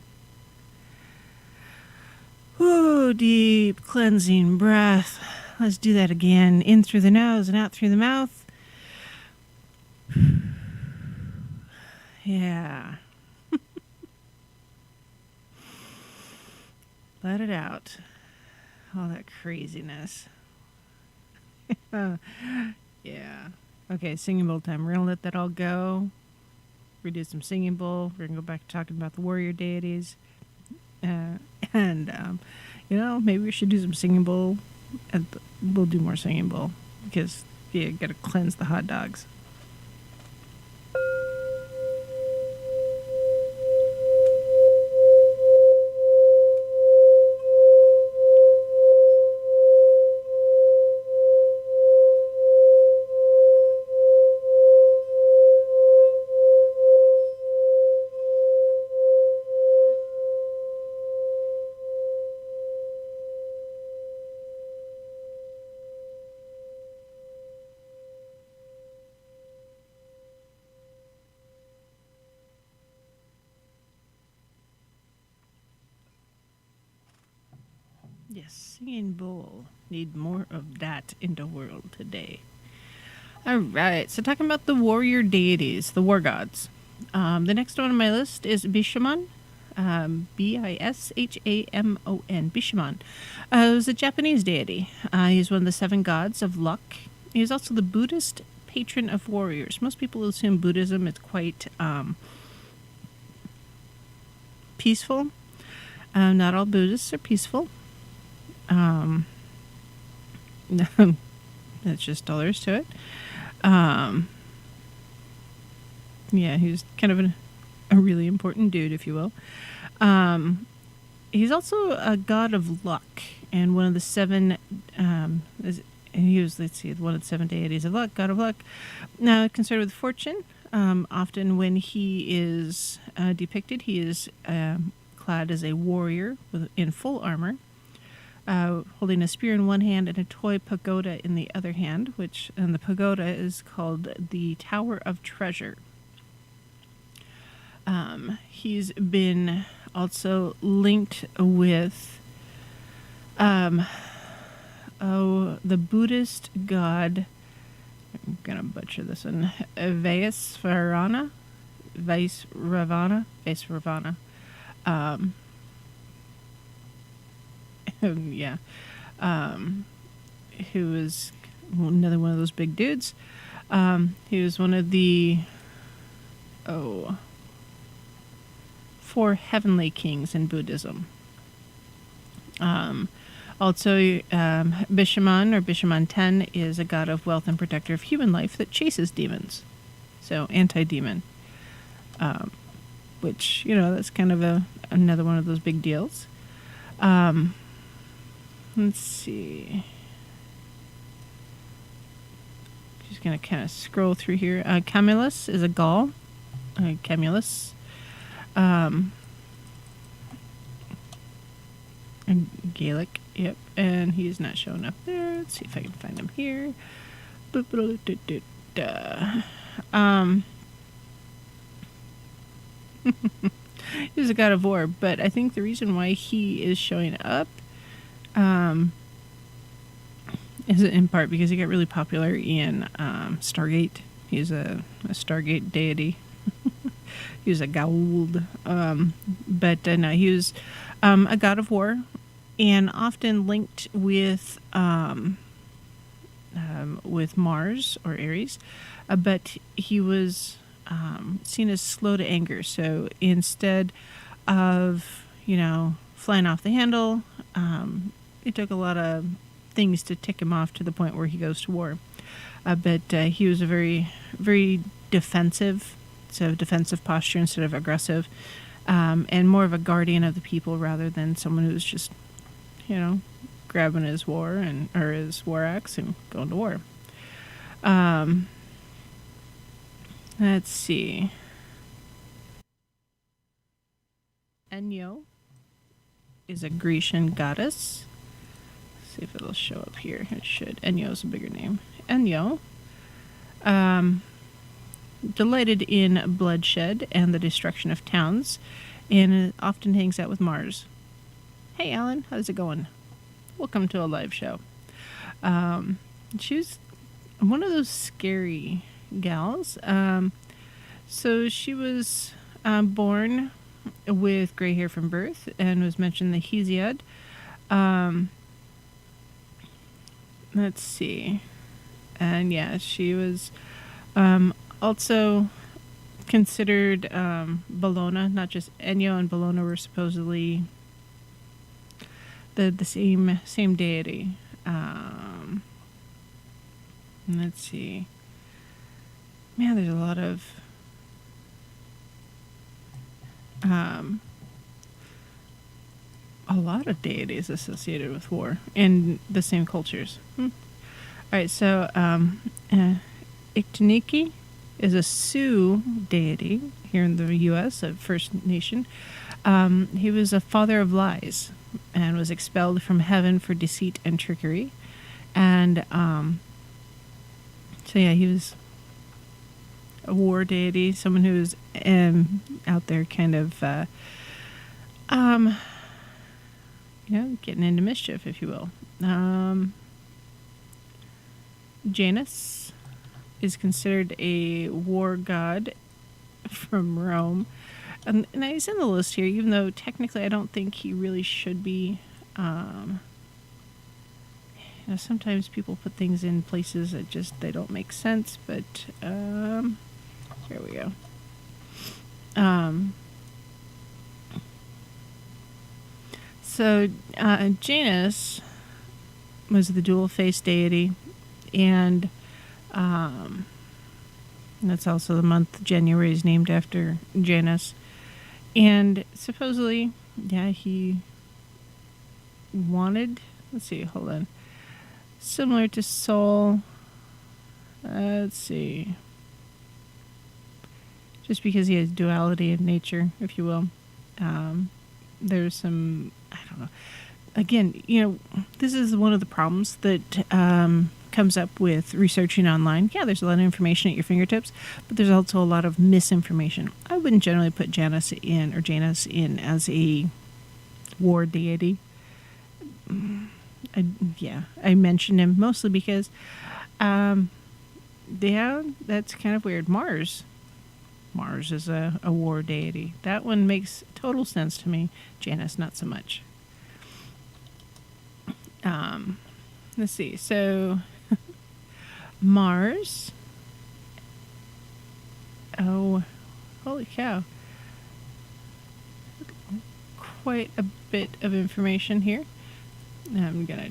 Ooh, deep cleansing breath. Let's do that again. In through the nose and out through the mouth. Yeah. Let it out. All that craziness. Yeah. Okay, singing bowl time. We're going to let that all go. We do some singing bowl. We're going to go back to talking about the warrior deities. Maybe we should do some singing bowl. And we'll do more singing bowl. Because, you got to cleanse the hot dogs. Yes, singing bowl. Need more of that in the world today. All right, so talking about the warrior deities, the war gods. The next one on my list is Bishamon. Bishamon. Bishamon. He was a Japanese deity. He's one of the 7 gods of luck. He's also the Buddhist patron of warriors. Most people assume Buddhism is quite peaceful. Not all Buddhists are peaceful. That's just all there is to it. Yeah, he's kind of a really important dude, if you will. He's also a god of luck, and one of the 7. And he was, one of the 7 deities of luck, god of luck. Now, concerned with fortune. Often, when he is depicted, he is clad as a warrior in full armor. Holding a spear in one hand and a toy pagoda in the other hand, and the pagoda is called the Tower of Treasure. He's been also linked with the Buddhist god, I'm gonna butcher this one, Vaisravana. Yeah. Who was another one of those big dudes. He was one of the 4 heavenly kings in Buddhism. Also, Bishamon, or Bishamon 10, is a god of wealth and protector of human life that chases demons. So, anti-demon. Which, that's kind of another one of those big deals. Let's see. Just going to kind of scroll through here. Camillus is a Gaul. Camillus. Gaelic, yep. And he's not showing up there. Let's see if I can find him here. He's a god of war, but I think the reason why he is showing up is in part because he got really popular in Stargate. He's a Stargate deity. He was a Gauld. But no, he was a god of war, and often linked with Mars or Ares. But he was seen as slow to anger. So instead of, flying off the handle, it took a lot of things to tick him off to the point where he goes to war. But he was a very, very defensive, so defensive posture instead of aggressive, and more of a guardian of the people rather than someone who's just, grabbing his his war axe and going to war. Let's see. Enyo is a Grecian goddess. Let's see if it'll show up here. It should. Enyo is a bigger name. Enyo delighted in bloodshed and the destruction of towns, and often hangs out with Mars. Hey, Alan, how's it going? Welcome to a live show. She was one of those scary gals. So she was born with gray hair from birth and was mentioned in the Hesiod. Let's see. And yeah, she was also considered Bellona. Not just Enyo and Bellona were supposedly the same deity. Let's see. Man, there's a lot of deities associated with war in the same cultures. All right, so Iktiniki is a Sioux deity here in the U.S., a First Nation. He was a father of lies and was expelled from heaven for deceit and trickery. And so yeah, he was a war deity, someone who was out there kind of, getting into mischief, if you will. Janus is considered a war god from Rome. And he's in the list here, even though technically I don't think he really should be. Sometimes people put things in places that they don't make sense, but here we go. So Janus was the dual-faced deity, and that's also the month January is named after Janus. And supposedly, yeah, he wanted, let's see, hold on. Similar to Sol, let's see. Just because he has duality in nature, if you will. There's some, I don't know. Again, this is one of the problems that comes up with researching online. Yeah, there's a lot of information at your fingertips, but there's also a lot of misinformation. I wouldn't generally put Janus in as a war deity. I mentioned him mostly because, that's kind of weird. Mars is a war deity. That one makes total sense to me. Janus, not so much. Let's see. So, Mars. Oh, holy cow. Quite a bit of information here. I'm gonna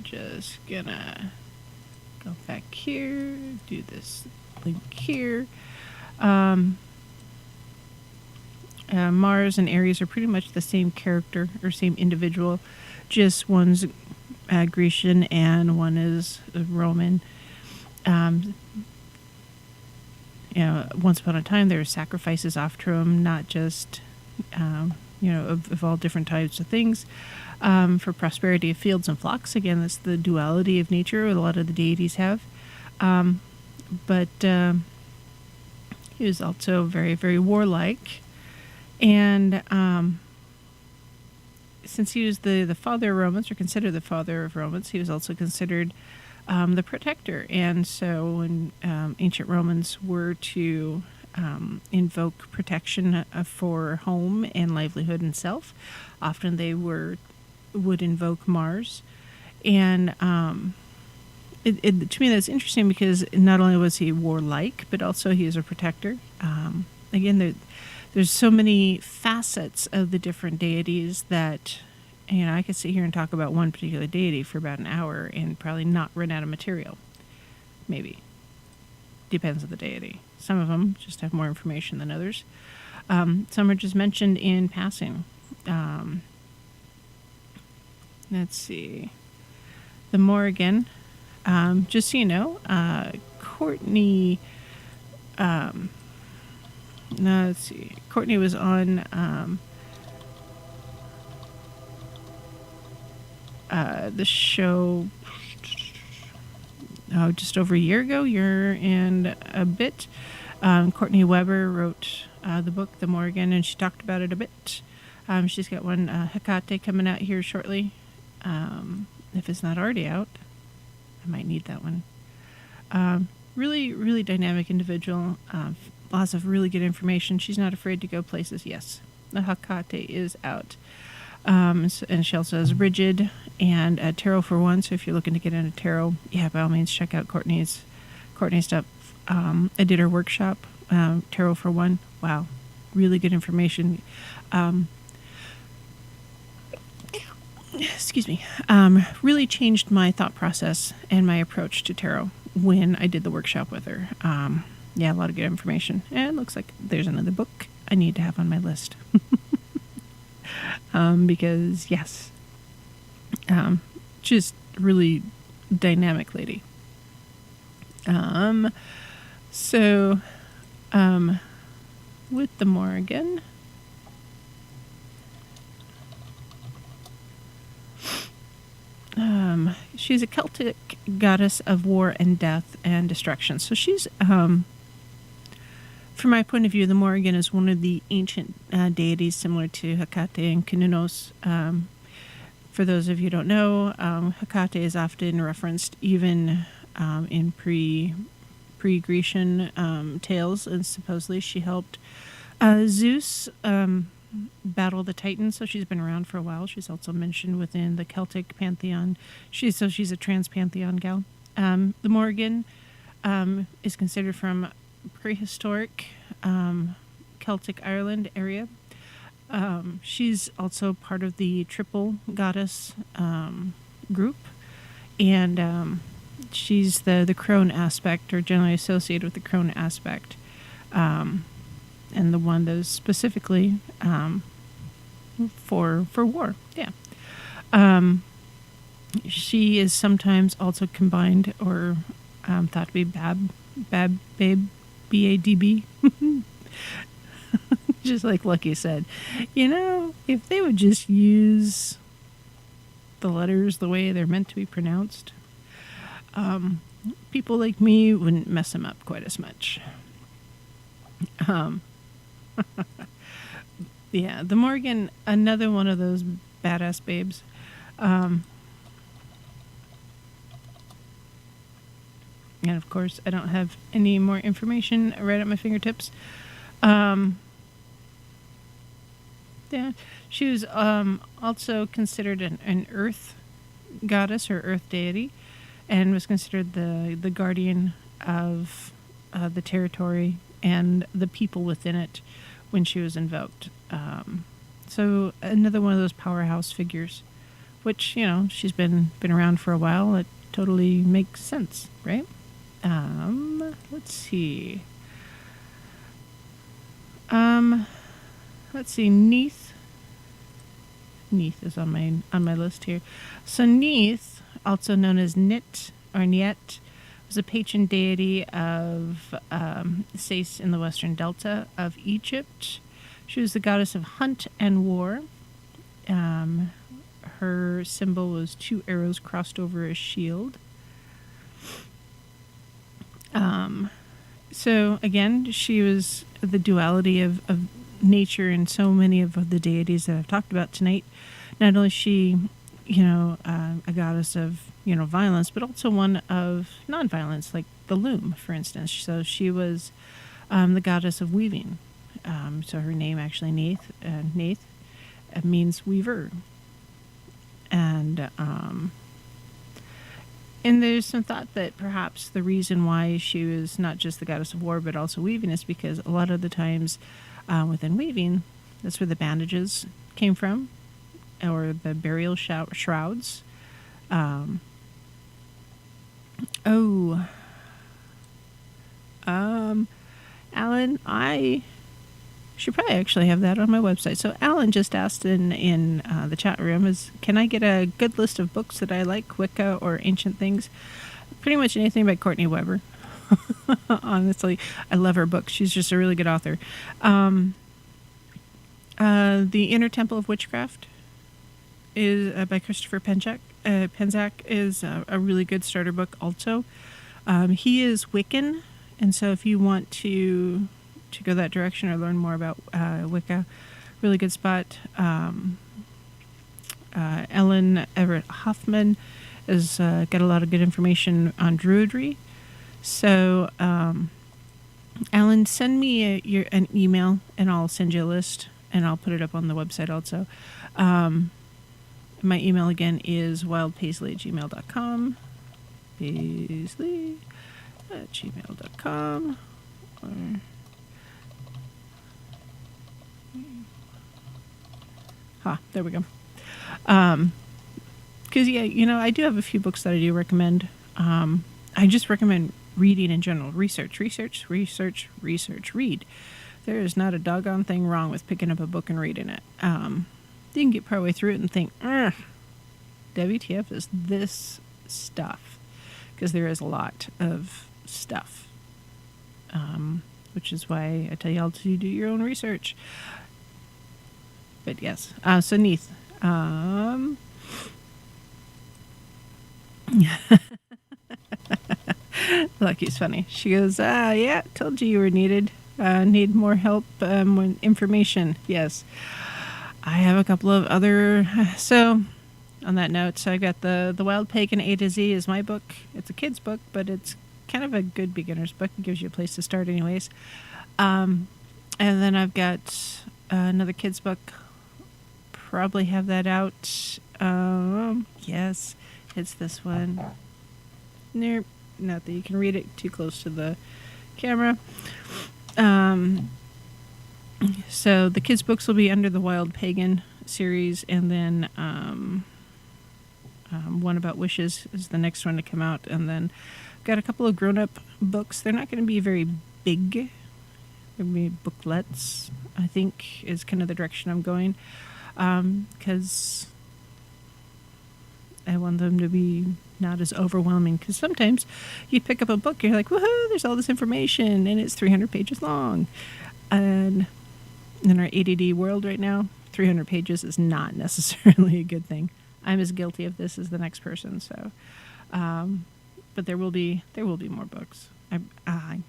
go back here, do this link here. Mars and Aries are pretty much the same character or same individual, just one's Grecian and one is Roman. Once upon a time there were sacrifices offered to him, not just of all different types of things, for prosperity of fields and flocks. Again, that's the duality of nature a lot of the deities have. But he was also very, very warlike. And since he was the father of Romans, or considered the father of Romans, he was also considered the protector. And so when ancient Romans were to invoke protection for home and livelihood and self, often they would invoke Mars. And to me that's interesting because not only was he warlike, but also he is a protector. Again, there's so many facets of the different deities that I could sit here and talk about one particular deity for about an hour and probably not run out of material. Maybe. Depends on the deity. Some of them just have more information than others. Some are just mentioned in passing. Let's see. The Morrigan. Just so you know, Courtney No, let's see. Courtney was on the show just over a year and a bit. Courtney Weber wrote the book, The Morgan, and she talked about it a bit. She's got one, Hecate, coming out here shortly. If it's not already out, I might need that one. Really, really dynamic individual. Lots of really good information. She's not afraid to go places. Yes, the Hecate is out. And she also has Rigid and Tarot for One. So if you're looking to get into tarot, yeah, by all means, check out Courtney's stuff. I did her workshop, Tarot for One. Wow, really good information. Excuse me. Really changed my thought process and my approach to tarot when I did the workshop with her. Yeah, a lot of good information. And it looks like there's another book I need to have on my list. Because, yes, just really dynamic lady. So, with the Morgan, she's a Celtic goddess of war and death and destruction. So she's, from my point of view, the Morrigan is one of the ancient deities similar to Hecate and Kynnos. For those of you who don't know, Hecate is often referenced even in pre-Grecian tales, and supposedly she helped Zeus battle the Titans, so she's been around for a while. She's also mentioned within the Celtic pantheon. She's a trans-pantheon gal. The Morrigan is considered from prehistoric Celtic Ireland area. She's also part of the triple goddess group, and she's the crone aspect, or generally associated with the crone aspect, and the one that is specifically for war. Yeah. She is sometimes also combined or thought to be Babe, B-A-D-B. Just like Lucky said, if they would just use the letters the way they're meant to be pronounced, people like me wouldn't mess them up quite as much. Yeah, the Morgan, another one of those badass babes. And of course, I don't have any more information right at my fingertips. Yeah, she was also considered an earth goddess or earth deity, and was considered the guardian of the territory and the people within it when she was invoked. So another one of those powerhouse figures, which, she's been around for a while. It totally makes sense, right? Let's see. Neith. Neith is on my list here. So Neith, also known as Nit or Niet, was a patron deity of Sais in the Western Delta of Egypt. She was the goddess of hunt and war. Her symbol was 2 arrows crossed over a shield. So again, she was the duality of nature and so many of the deities that I've talked about tonight. Not only is she, a goddess of, violence, but also one of non-violence, like the loom, for instance. So she was the goddess of weaving. So her name actually, Neith, means weaver. And there's some thought that perhaps the reason why she was not just the goddess of war, but also weaving, is because a lot of the times within weaving, that's where the bandages came from, or the burial shrouds. Alan, I should probably actually have that on my website. So Alan just asked in the chat room, can I get a good list of books that I like, Wicca or ancient things? Pretty much anything by Courtney Weber. Honestly, I love her books. She's just a really good author. The Inner Temple of Witchcraft is by Christopher Penczak is a really good starter book also. He is Wiccan, and so if you want to go that direction or learn more about Wicca, really good spot. Ellen Everett Hoffman has got a lot of good information on Druidry. So, Alan, send me an email, and I'll send you a list, and I'll put it up on the website also. My email again is wildpaisley@gmail.com. Paisley@gmail.com. There we go. Because, I do have a few books that I do recommend. I just recommend reading in general. Research, read. There is not a doggone thing wrong with picking up a book and reading it. You can get partway through it and think, WTF is this stuff? Because there is a lot of stuff. Which is why I tell y'all to do your own research. But yes. So Neith. Lucky's funny. She goes, yeah, told you were needed. Need more help with information. Yes. I have a couple of other... So, on that note, so I got the Wild Pagan A to Z is my book. It's a kid's book, but it's kind of a good beginner's book. It gives you a place to start anyways. And then I've got another kid's book. Probably have that out. Yes, it's this one. Nope, not that you can read it too close to the camera. So the kids' books will be under the Wild Pagan series, and then one about wishes is the next one to come out, and then got a couple of grown-up books. They're not going to be very big. They're going to be booklets, I think, is kind of the direction I'm going, because I want them to be not as overwhelming, because sometimes you pick up a book, you're like, woohoo, there's all this information, and it's 300 pages long. And in our ADD world right now, 300 pages is not necessarily a good thing. I'm as guilty of this as the next person, so but there will be more books. I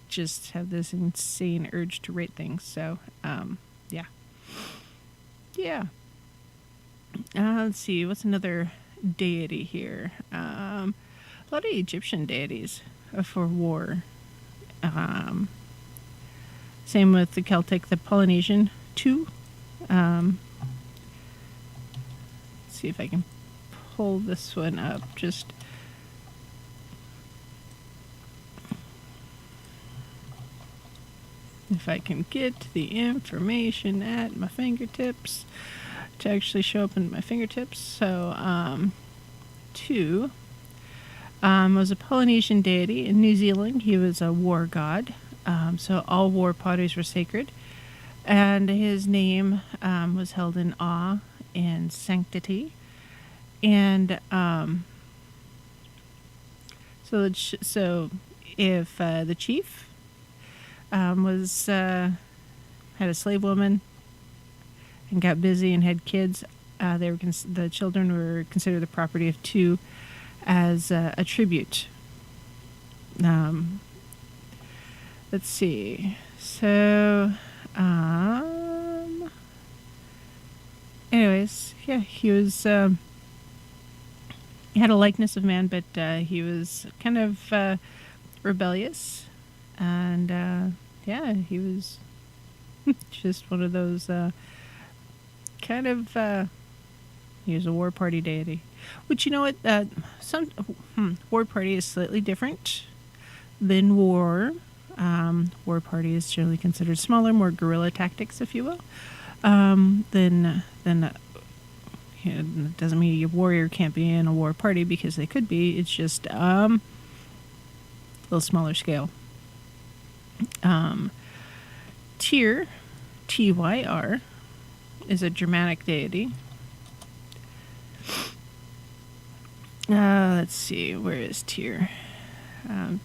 just have this insane urge to rate things, so yeah. Let's see, what's another deity here? A lot of Egyptian deities for war. Same with the Celtic, the Polynesian too. Let's see if I can pull this one up. Just if I can get the information at my fingertips to actually show up in my fingertips. So, two was a Polynesian deity in New Zealand. He was a war god. So all war parties were sacred, and his name was held in awe and sanctity. And so if the chief was had a slave woman and got busy and had kids, the children were considered the property of two as a tribute. Let's see. So, anyways, yeah, he was, he had a likeness of man, but he was kind of rebellious, and yeah, he was just one of those kind of. He was a war party deity, which, you know what? Some war party is slightly different than war. War party is generally considered smaller, more guerrilla tactics, if you will. Then it doesn't mean a warrior can't be in a war party, because they could be. It's just a little smaller scale. Tyr, Tyr, is a Germanic deity. Let's see, where is Tyr?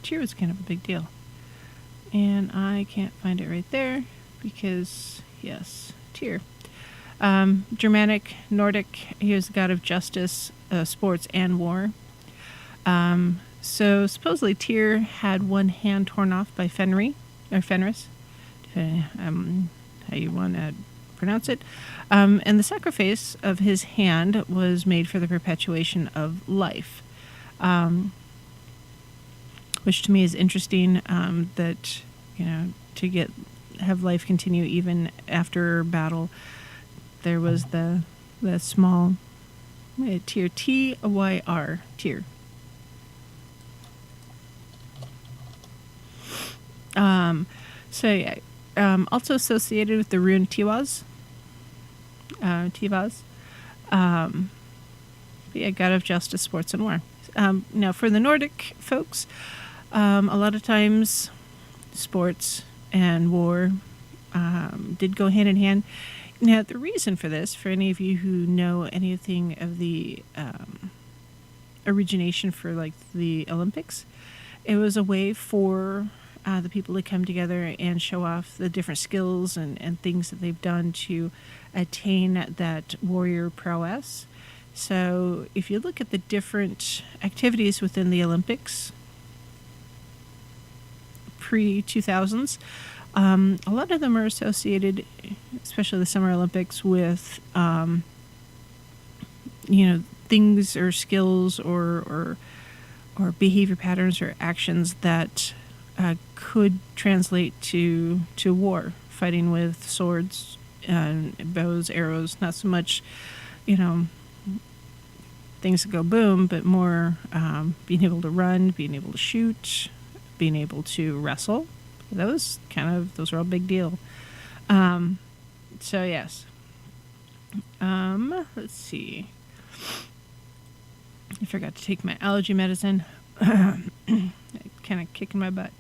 Tyr was kind of a big deal. And I can't find it right there because, yes, Tyr. Germanic, Nordic, he was the god of justice, sports, and war. So supposedly Tyr had one hand torn off by Fenris, how you want to pronounce it. And the sacrifice of his hand was made for the perpetuation of life, which to me is interesting. That to have life continue even after battle. There was the small Tyr, Tyr, Tyr. So yeah, also associated with the rune Tivaz. Yeah, god of justice, sports, and war. Now, for the Nordic folks, a lot of times sports and war did go hand in hand. Now, the reason for this, for any of you who know anything of the origination for like the Olympics, it was a way for the people to come together and show off the different skills and things that they've done to attain that warrior prowess. So if you look at the different activities within the Olympics pre-2000s, a lot of them are associated, especially the Summer Olympics, with things or skills or behavior patterns or actions that could translate to war, fighting with swords and bows, arrows. Not so much, things that go boom, but more being able to run, being able to shoot, being able to wrestle. Those are all big deal. So yes. Let's see. I forgot to take my allergy medicine. Kind of kicking my butt.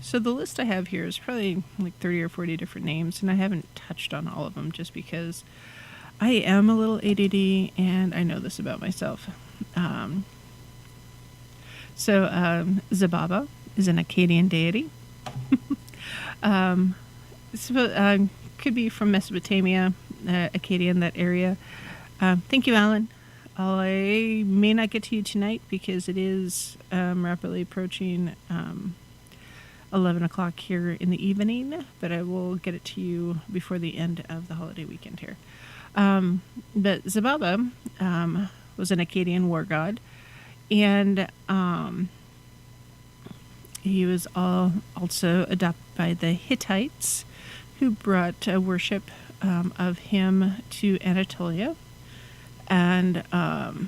So the list I have here is probably like 30 or 40 different names, and I haven't touched on all of them just because I am a little ADD and I know this about myself. Zababa is an Akkadian deity. Could be from Mesopotamia, Akkadian, that area. Thank you, Alan. I may not get to you tonight because it is rapidly approaching 11 o'clock here in the evening, but I will get it to you before the end of the holiday weekend here. But Zababa was an Akkadian war god, and he was also adopted by the Hittites, who brought worship of him to Anatolia. And I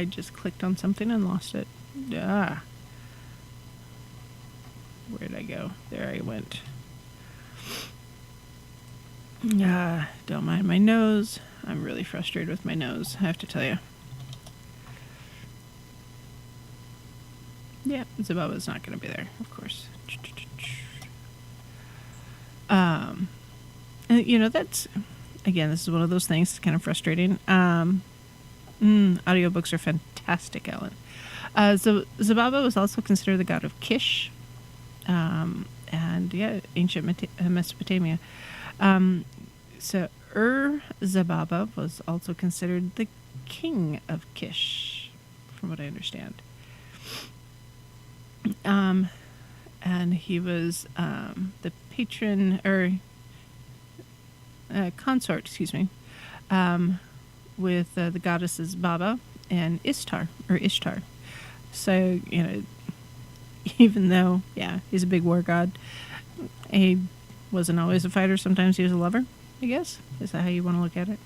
just clicked on something and lost it. Where'd I go? There I went. Don't mind my nose. I'm really frustrated with my nose, I have to tell you. Yeah, Zababa's not going to be there, of course. That's, again, this is one of those things that's kind of frustrating. Audiobooks are fantastic, Ellen. Zababa was also considered the god of Kish, and ancient Mesopotamia. So Zababa was also considered the king of Kish, from what I understand. And he was the patron or consort, with the goddesses Baba and Ishtar. So, even though, he's a big war god, he wasn't always a fighter. Sometimes he was a lover, I guess. Is that how you want to look at it?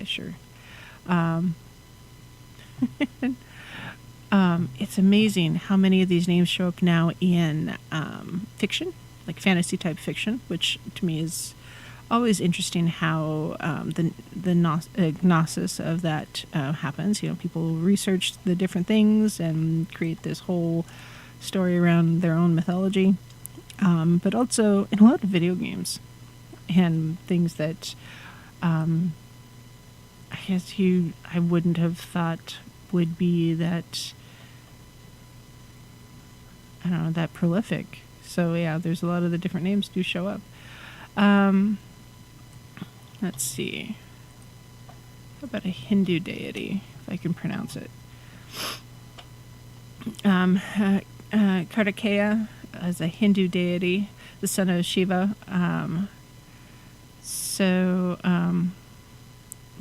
Sure. It's amazing how many of these names show up now in fiction, like fantasy type fiction, which to me is always interesting how the gnosis of that happens. People research the different things and create this whole story around their own mythology, but also in a lot of video games and things that I guess I wouldn't have thought would be that, I don't know, that prolific. So yeah, there's a lot of the different names do show up. Let's see. How about a Hindu deity, if I can pronounce it? Kartikeya is a Hindu deity, the son of Shiva.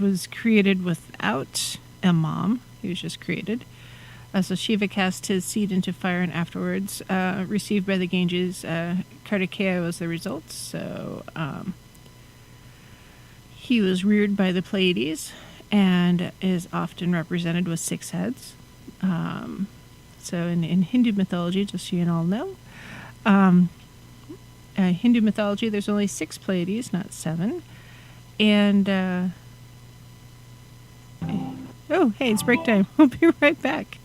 Was created without a mom. He was just created. So Shiva cast his seed into fire and afterwards received by the Ganges. Kartikeya was the result. So he was reared by the Pleiades and is often represented with 6 heads. So in Hindu mythology, just so you all know, Hindu mythology, there's only 6 Pleiades, not 7. And oh, hey, it's break time. We'll be right back.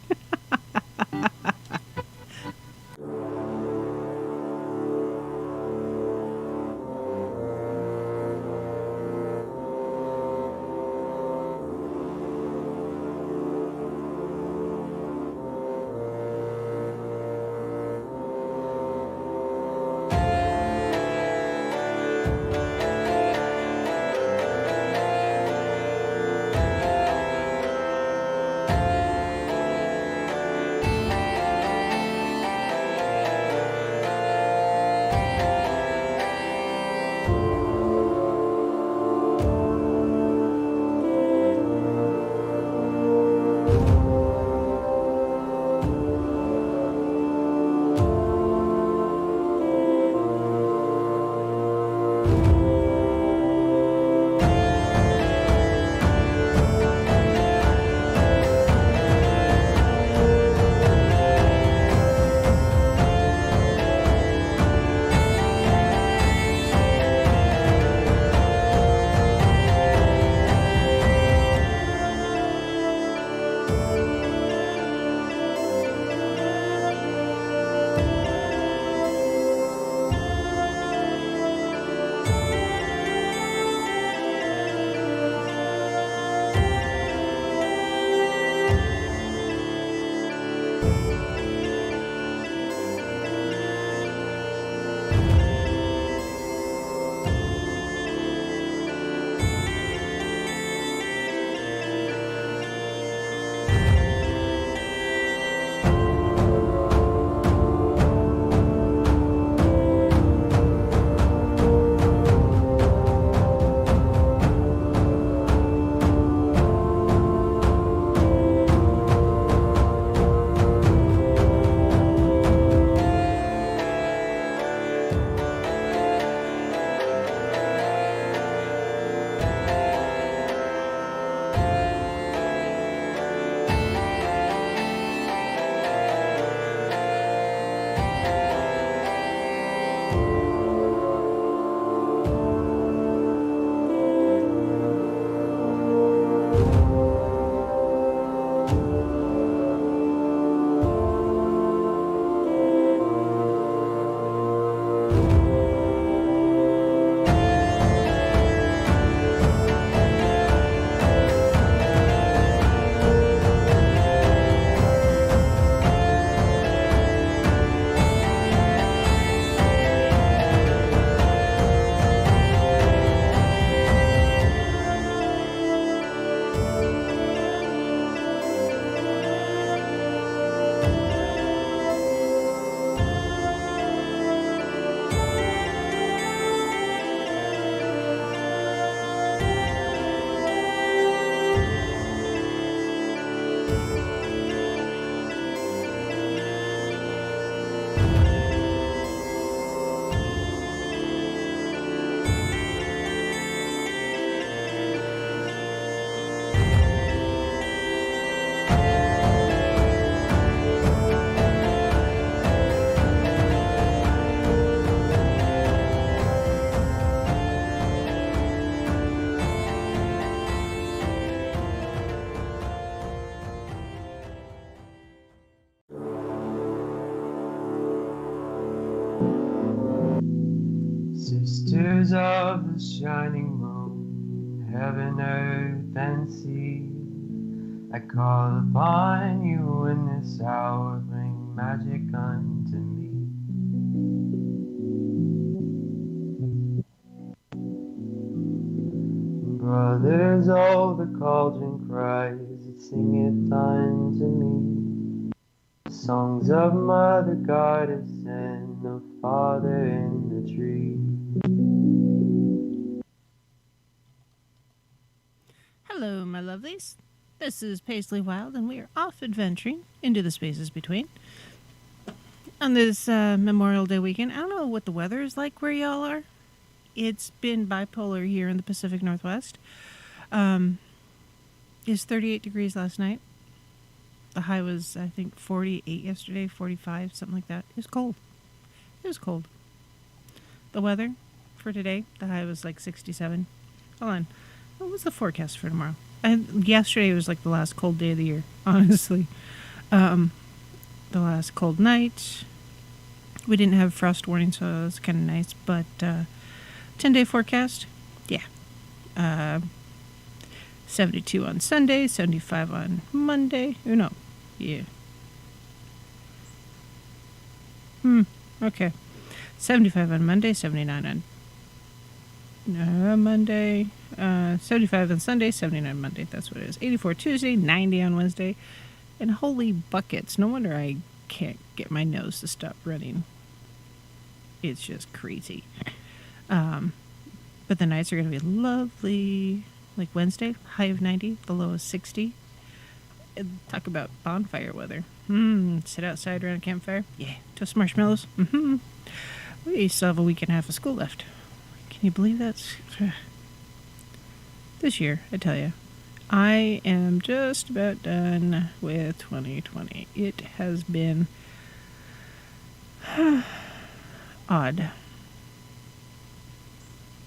Sisters of the shining moon, heaven, earth, and sea. I call upon you in this hour, bring magic unto me. Brothers, oh, the cauldron cries, it singeth unto me. Songs of Mother Goddess and of Father in the tree. Hello, my lovelies. This is Paisley Wild, and we are off adventuring into the spaces between. On this Memorial Day weekend, I don't know what the weather is like where y'all are. It's been bipolar here in the Pacific Northwest. It was 38 degrees last night. The high was, I think, 48 yesterday, 45, something like that. It was cold. It was cold. The weather for today, the high was like 67. Hold on. What was the forecast for tomorrow? Yesterday was like the last cold day of the year, honestly. The last cold night. We didn't have frost warning, so it was kind of nice. But 10-day forecast, yeah. 72 on Sunday, 75 on Monday. Oh, no. Yeah. Okay. 75 on Monday, 79 on Monday, 75 on Sunday, 79 Monday. That's what it is. 84 Tuesday, 90 on Wednesday. And holy buckets. No wonder I can't get my nose to stop running. It's just crazy. But the nights are going to be lovely. Like Wednesday, high of 90, the low is 60. And talk about bonfire weather. Sit outside around a campfire. Yeah. Toast marshmallows. We still have a week and a half of school left. Can you believe that's... This year, I tell you. I am just about done with 2020. It has been odd.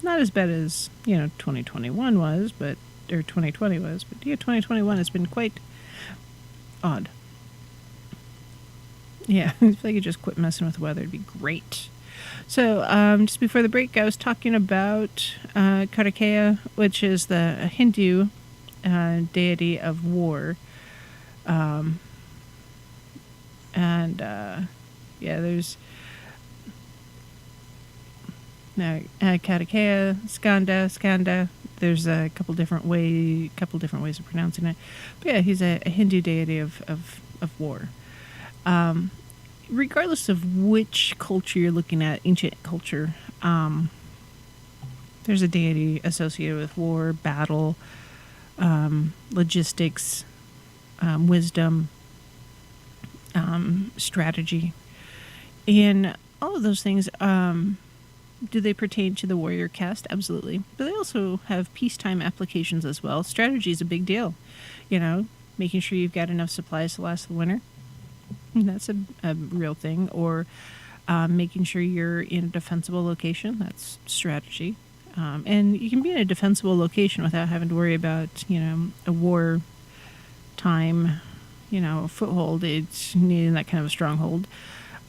Not as bad as, 2021 was, or 2020 was, but yeah, 2021 has been quite odd. Yeah, if I could just quit messing with the weather, it'd be great. So, just before the break, I was talking about Kartikeya, which is the Hindu deity of war. There's Kartikeya, Skanda. There's a couple different ways of pronouncing it. But yeah, he's a Hindu deity of war. Regardless of which culture you're looking at, ancient culture, there's a deity associated with war, battle, logistics, wisdom, strategy. And all of those things, do they pertain to the warrior caste? Absolutely. But they also have peacetime applications as well. Strategy is a big deal. Making sure you've got enough supplies to last the winter. That's a real thing. Or making sure you're in a defensible location. That's strategy. And you can be in a defensible location without having to worry about, a war time, a foothold. It's needing that kind of a stronghold.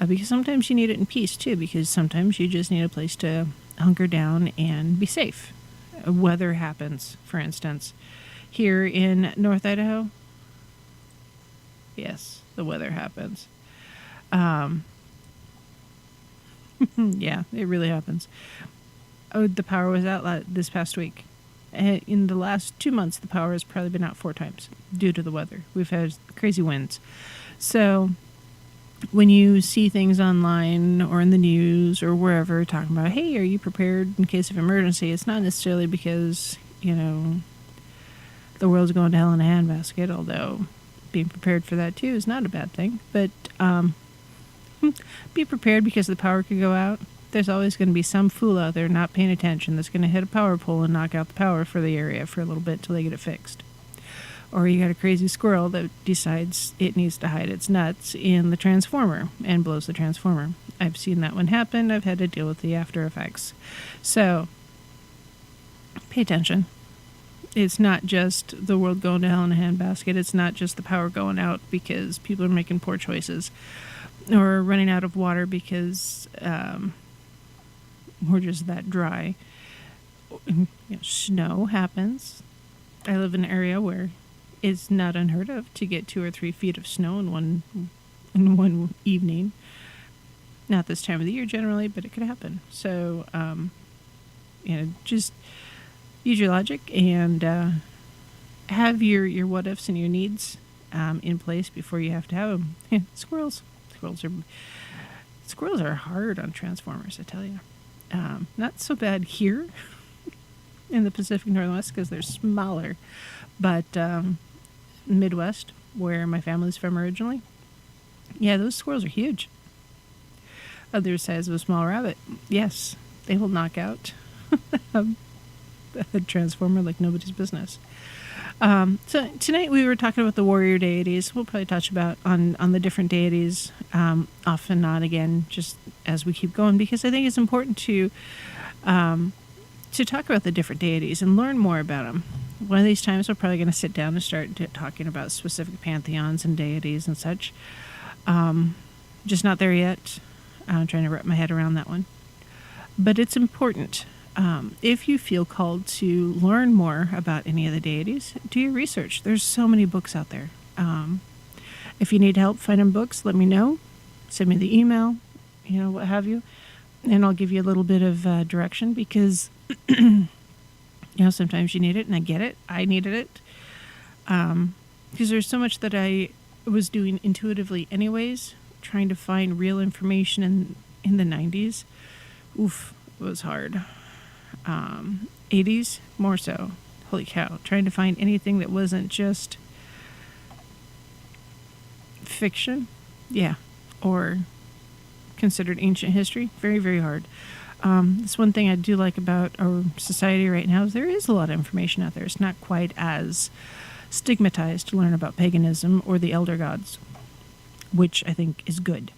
Because sometimes you need it in peace, too, because sometimes you just need a place to hunker down and be safe. Weather happens, for instance. Here in North Idaho, yes, the weather happens. Yeah, it really happens. Oh, the power was out this past week. In the last 2 months, the power has probably been out 4 times due to the weather. We've had crazy winds. So when you see things online or in the news or wherever talking about, hey, are you prepared in case of emergency? It's not necessarily because, the world's going to hell in a handbasket, although being prepared for that too is not a bad thing. But be prepared because the power could go out. There's always going to be some fool out there not paying attention that's going to hit a power pole and knock out the power for the area for a little bit till they get it fixed. Or you got a crazy squirrel that decides it needs to hide its nuts in the transformer and blows the transformer. I've seen that one happen. I've had to deal with the after effects. So, pay attention. It's not just the world going to hell in a handbasket. It's not just the power going out because people are making poor choices. Or running out of water because we're just that dry. Snow happens. I live in an area where it's not unheard of to get 2 or 3 feet of snow in one evening. Not this time of the year generally, but it could happen. So, just use your logic and have your what ifs and your needs in place before you have to have them. Squirrels are hard on Transformers, I tell you. Not so bad here in the Pacific Northwest because they're smaller, but Midwest, where my family's from originally, yeah, those squirrels are huge. Other size of a small rabbit. Yes, they will knock out a Transformer like nobody's business. So tonight we were talking about the warrior deities. We'll probably touch about on the different deities off and on again, just as we keep going, because I think it's important to talk about the different deities and learn more about them. One of these times we're probably going to sit down and start talking about specific pantheons and deities and such. Just not there yet. I'm trying to wrap my head around that one. But it's important. If you feel called to learn more about any of the deities, do your research. There's so many books out there. If you need help finding books, let me know. Send me the email, what have you. And I'll give you a little bit of direction because, sometimes you need it, and I get it. I needed it. Because there's so much that I was doing intuitively anyways, trying to find real information in the 90s. Oof, it was hard. 80s, more so. Holy cow. Trying to find anything that wasn't just fiction. Yeah. Or considered ancient history. Very, very hard. That's one thing I do like about our society right now is there is a lot of information out there. It's not quite as stigmatized to learn about paganism or the elder gods, which I think is good.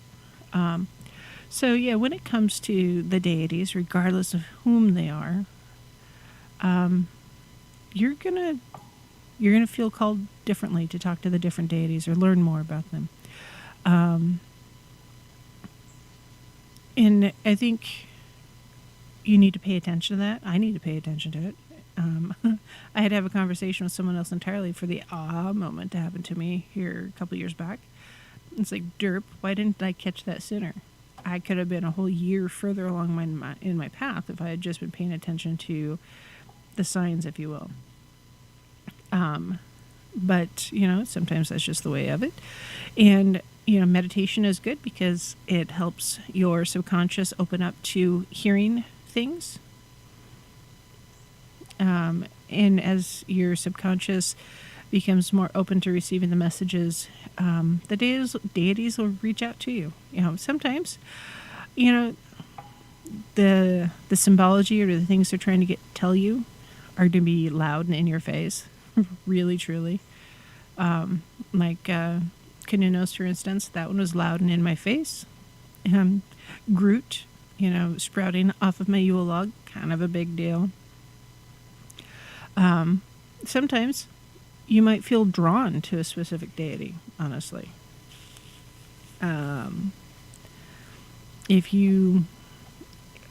So yeah, when it comes to the deities, regardless of whom they are, you're gonna feel called differently to talk to the different deities or learn more about them. And I think you need to pay attention to that. I need to pay attention to it. I had to have a conversation with someone else entirely for the aha moment to happen to me here a couple years back. It's like, derp, why didn't I catch that sooner? I could have been a whole year further along in my path if I had just been paying attention to the signs, if you will. But, sometimes that's just the way of it. And, meditation is good because it helps your subconscious open up to hearing things. And as your subconscious becomes more open to receiving the messages, the deities will reach out to you. Sometimes, the symbology or the things they're trying to tell you are to be loud and in your face, really, truly. Like Canunos, for instance, that one was loud and in my face. Groot, sprouting off of my Yule log, kind of a big deal. Sometimes you might feel drawn to a specific deity, honestly. If you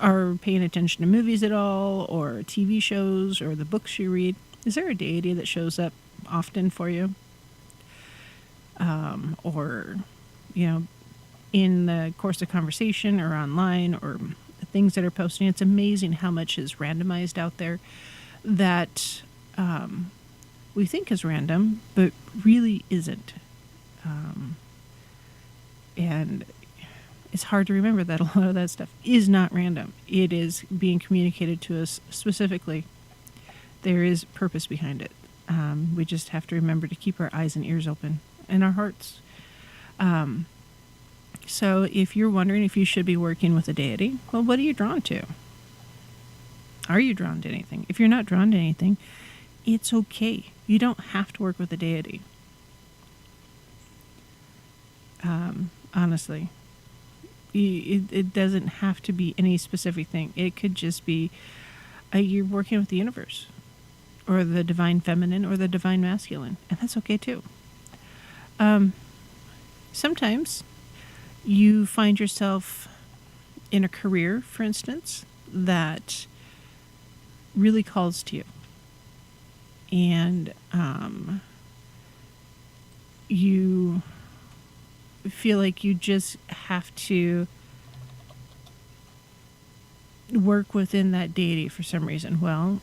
are paying attention to movies at all, or TV shows, or the books you read, is there a deity that shows up often for you? Or, in the course of conversation or online or the things that are posting, it's amazing how much is randomized out there that we think is random, but really isn't. And it's hard to remember that a lot of that stuff is not random. It is being communicated to us specifically. There is purpose behind it. We just have to remember to keep our eyes and ears open and our hearts. So if you're wondering if you should be working with a deity, well, what are you drawn to? Are you drawn to anything? If you're not drawn to anything, it's okay. You don't have to work with a deity. Honestly. It doesn't have to be any specific thing. It could just be you're working with the universe, or the divine feminine, or the divine masculine, and that's okay too. Sometimes you find yourself in a career, for instance, that really calls to you, and you feel like you just have to work within that deity for some reason. Well,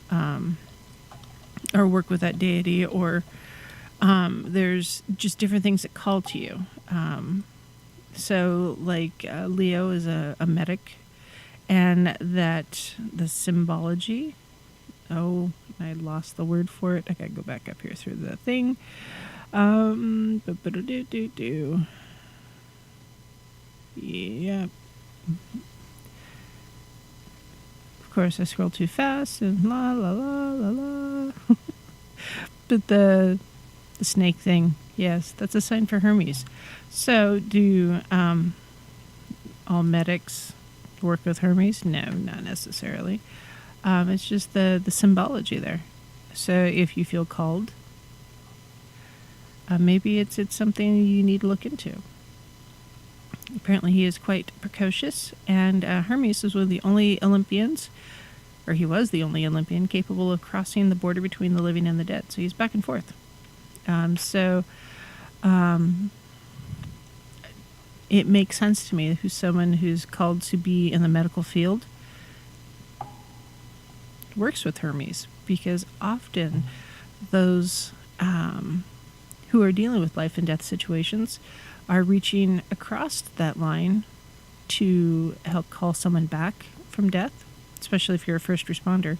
or work with that deity, or there's just different things that call to you. So, like Leo is a medic, and that the symbology. Oh, I lost the word for it. I gotta go back up here through the thing. Yeah. Of course, I scroll too fast and la la la la la. But the snake thing, yes, that's a sign for Hermes. So, do all medics work with Hermes? No, not necessarily. It's just the symbology there. So, if you feel called, maybe it's something you need to look into. Apparently, he is quite precocious, and Hermes is one of the only Olympians, or he was the only Olympian capable of crossing the border between the living and the dead. So he's back and forth. It makes sense to me who's someone who's called to be in the medical field works with Hermes, because often those who are dealing with life and death situations are reaching across that line to help call someone back from death, especially if you're a first responder.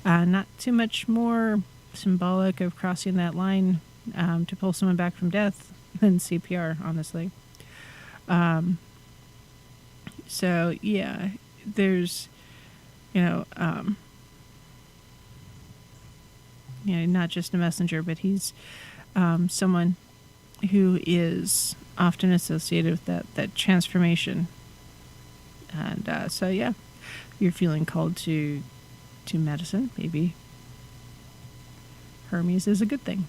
Not too much more symbolic of crossing that line to pull someone back from death than CPR, honestly. So, yeah, there's, not just a messenger, but he's someone who is often associated with that transformation. And so, yeah, you're feeling called to medicine, maybe Hermes is a good thing.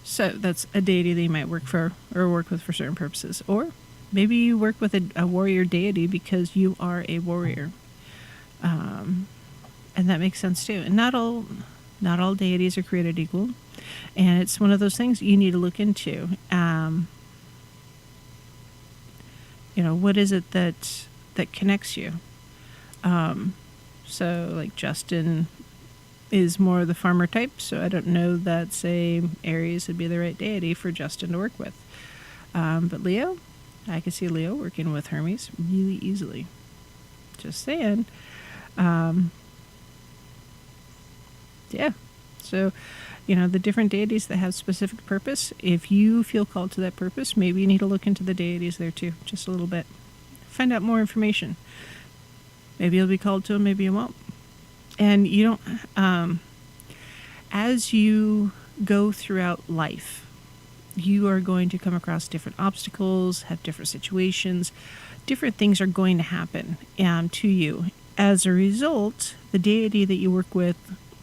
So that's a deity that you might work for or work with for certain purposes. Or maybe you work with a warrior deity because you are a warrior. And that makes sense too. And not all deities are created equal. And it's one of those things you need to look into. What is it that connects you? So, like, Justin is more the farmer type, so I don't know that, say, Aries would be the right deity for Justin to work with. But Leo, I could see Leo working with Hermes really easily. Just saying. Yeah. So, the different deities that have specific purpose, if you feel called to that purpose, maybe you need to look into the deities there too, just a little bit. Find out more information. Maybe you'll be called to them, maybe you won't. And you don't, as you go throughout life, you are going to come across different obstacles, have different situations, different things are going to happen to you. As a result, the deity that you work with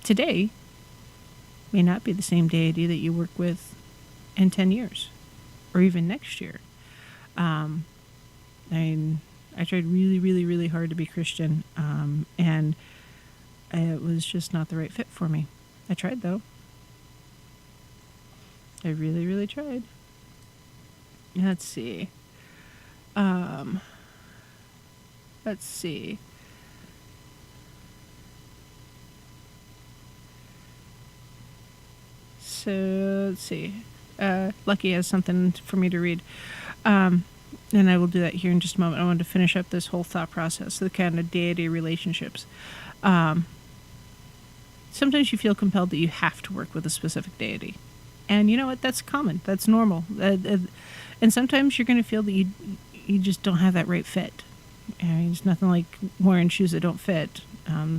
today may not be the same deity that you work with in 10 years or even next year. I tried really, really, really hard to be Christian, and it was just not the right fit for me. I tried, though. I really, really tried. Let's see. So, let's see. Lucky has something for me to read. And I will do that here in just a moment. I wanted to finish up this whole thought process, the kind of deity relationships. Sometimes you feel compelled that you have to work with a specific deity. And you know what? That's common. That's normal. And sometimes you're going to feel that you just don't have that right fit. It's nothing like wearing shoes that don't fit.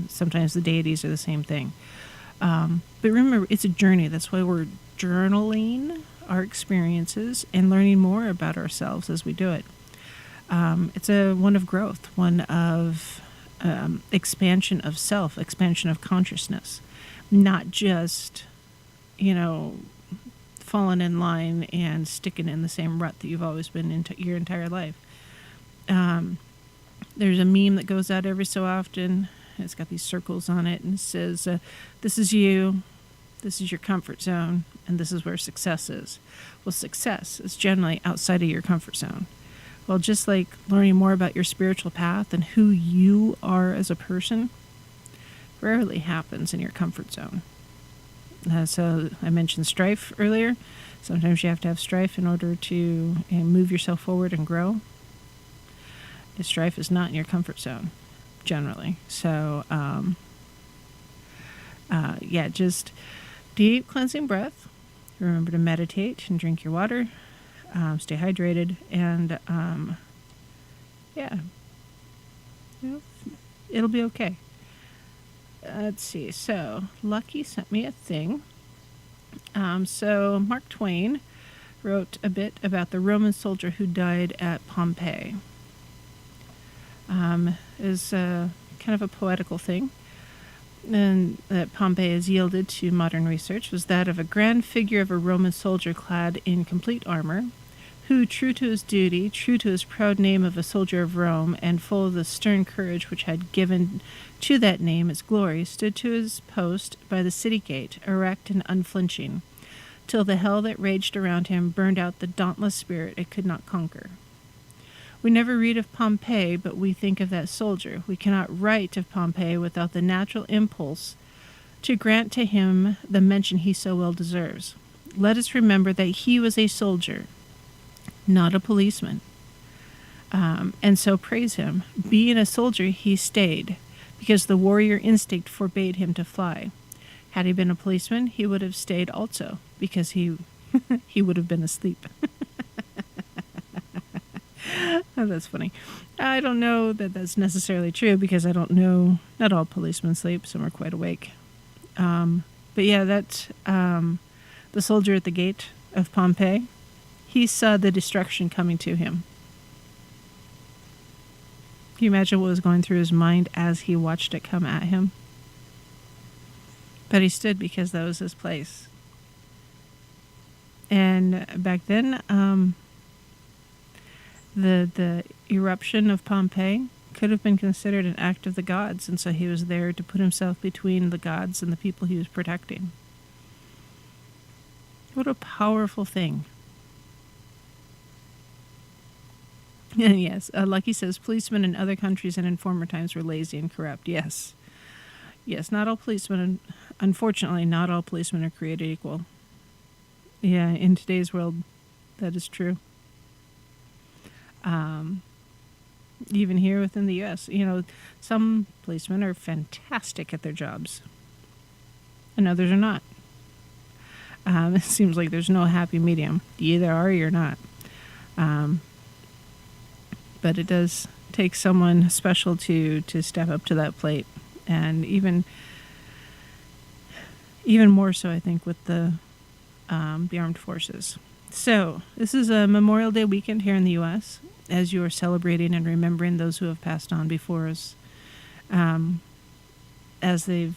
Sometimes the deities are the same thing. But remember, it's a journey. That's why we're journaling our experiences and learning more about ourselves as we do it. It's one of growth, one of expansion of self, expansion of consciousness, not just, falling in line and sticking in the same rut that you've always been in your entire life. There's a meme that goes out every so often. It's got these circles on it, and it says, this is you, this is your comfort zone, and this is where success is. Well, success is generally outside of your comfort zone. Well, just like learning more about your spiritual path and who you are as a person rarely happens in your comfort zone. So I mentioned strife earlier. Sometimes you have to have strife in order to move yourself forward and grow. The strife is not in your comfort zone, generally. So, just deep cleansing breath. Remember to meditate and drink your water. Stay hydrated, and it'll be okay. Let's see. So Lucky sent me a thing. So Mark Twain wrote a bit about the Roman soldier who died at Pompeii. Is kind of a poetical thing, and that Pompeii has yielded to modern research was that of a grand figure of a Roman soldier clad in complete armor, who, true to his duty, true to his proud name of a soldier of Rome, and full of the stern courage which had given to that name its glory, stood to his post by the city gate, erect and unflinching, till the hell that raged around him burned out the dauntless spirit it could not conquer. We never read of Pompeii, but we think of that soldier. We cannot write of Pompeii without the natural impulse to grant to him the mention he so well deserves. Let us remember that he was a soldier, not a policeman, and so praise him. Being a soldier, he stayed, because the warrior instinct forbade him to fly. Had he been a policeman, he would have stayed also, because he would have been asleep. Oh, that's funny. I don't know that that's necessarily true, because I don't know, not all policemen sleep. Some are quite awake. But yeah, that's the soldier at the gate of Pompeii. He saw the destruction coming to him. Can you imagine what was going through his mind as he watched it come at him? But he stood because that was his place. And back then, the eruption of Pompeii could have been considered an act of the gods, and so he was there to put himself between the gods and the people he was protecting. What a powerful thing. And yes, Lucky says, policemen in other countries and in former times were lazy and corrupt. Yes. Yes, not all policemen, unfortunately, not all policemen are created equal. Yeah, in today's world, that is true. Even here within the U.S., some policemen are fantastic at their jobs, and others are not. It seems like there's no happy medium. You either are or you're not. But it does take someone special to step up to that plate, and even more so, I think, with the armed forces. So this is a Memorial Day weekend here in the U.S. as you are celebrating and remembering those who have passed on before us, as they've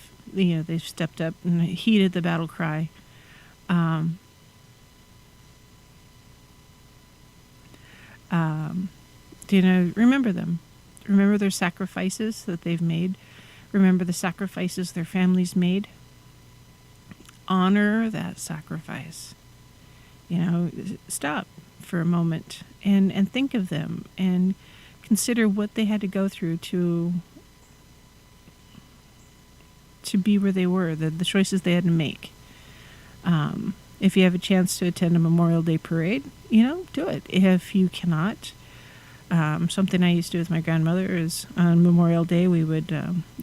stepped up and heeded the battle cry. Remember them. Remember their sacrifices that they've made. Remember the sacrifices their families made. Honor that sacrifice. Stop for a moment and think of them and consider what they had to go through to be where they were, the choices they had to make. If you have a chance to attend a Memorial Day parade, do it. If you cannot, something I used to do with my grandmother is on Memorial Day we would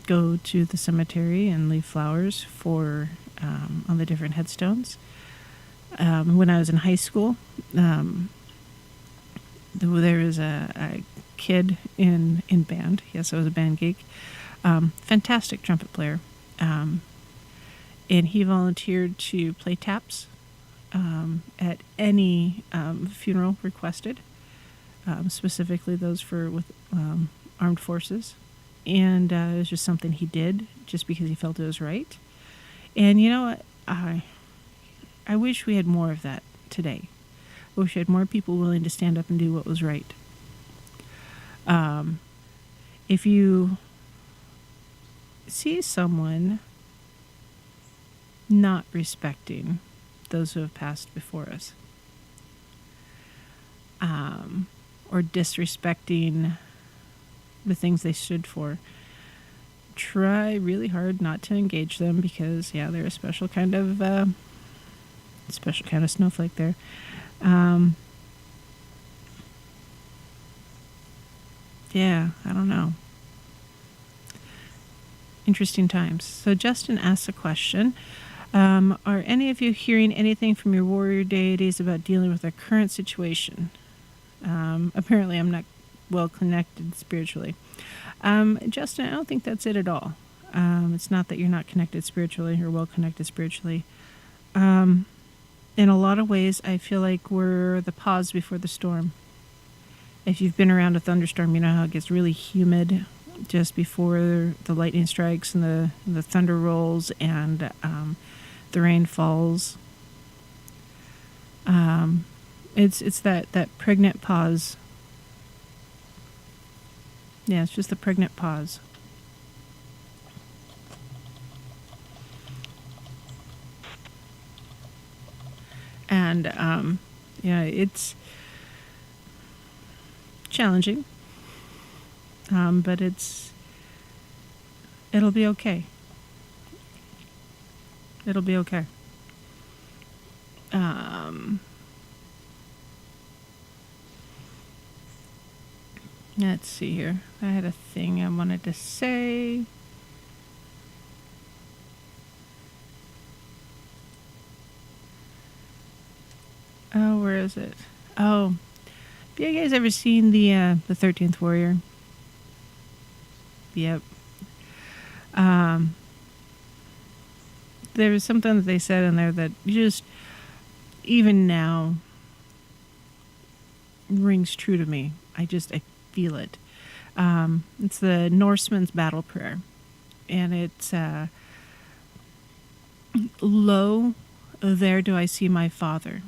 go to the cemetery and leave flowers for on the different headstones. When I was in high school, there was a kid in band. Yes, I was a band geek. Fantastic trumpet player. And he volunteered to play taps at any funeral requested, specifically those with armed forces. And it was just something he did just because he felt it was right. And I wish we had more of that today. I wish we had more people willing to stand up and do what was right. If you see someone not respecting those who have passed before us, or disrespecting the things they stood for, try really hard not to engage them, because they're a special kind of snowflake there. I don't know. Interesting times. So Justin asks a question. Are any of you hearing anything from your warrior deities about dealing with their current situation? Apparently I'm not well connected spiritually. Justin, I don't think that's it at all. It's not that you're not connected spiritually or well connected spiritually. In a lot of ways, I feel like we're the pause before the storm. If you've been around a thunderstorm, you know how it gets really humid just before the lightning strikes and the thunder rolls and the rain falls. It's that pregnant pause. Yeah, it's just the pregnant pause. And it's challenging, but it'll be okay. It'll be okay. Let's see here. I had a thing I wanted to say. Oh, where is it? Oh, have you guys ever seen the 13th Warrior? Yep. There was something that they said in there that just, even now, rings true to me. I feel it. It's the Norseman's battle prayer. And it's, lo, there do I see my father.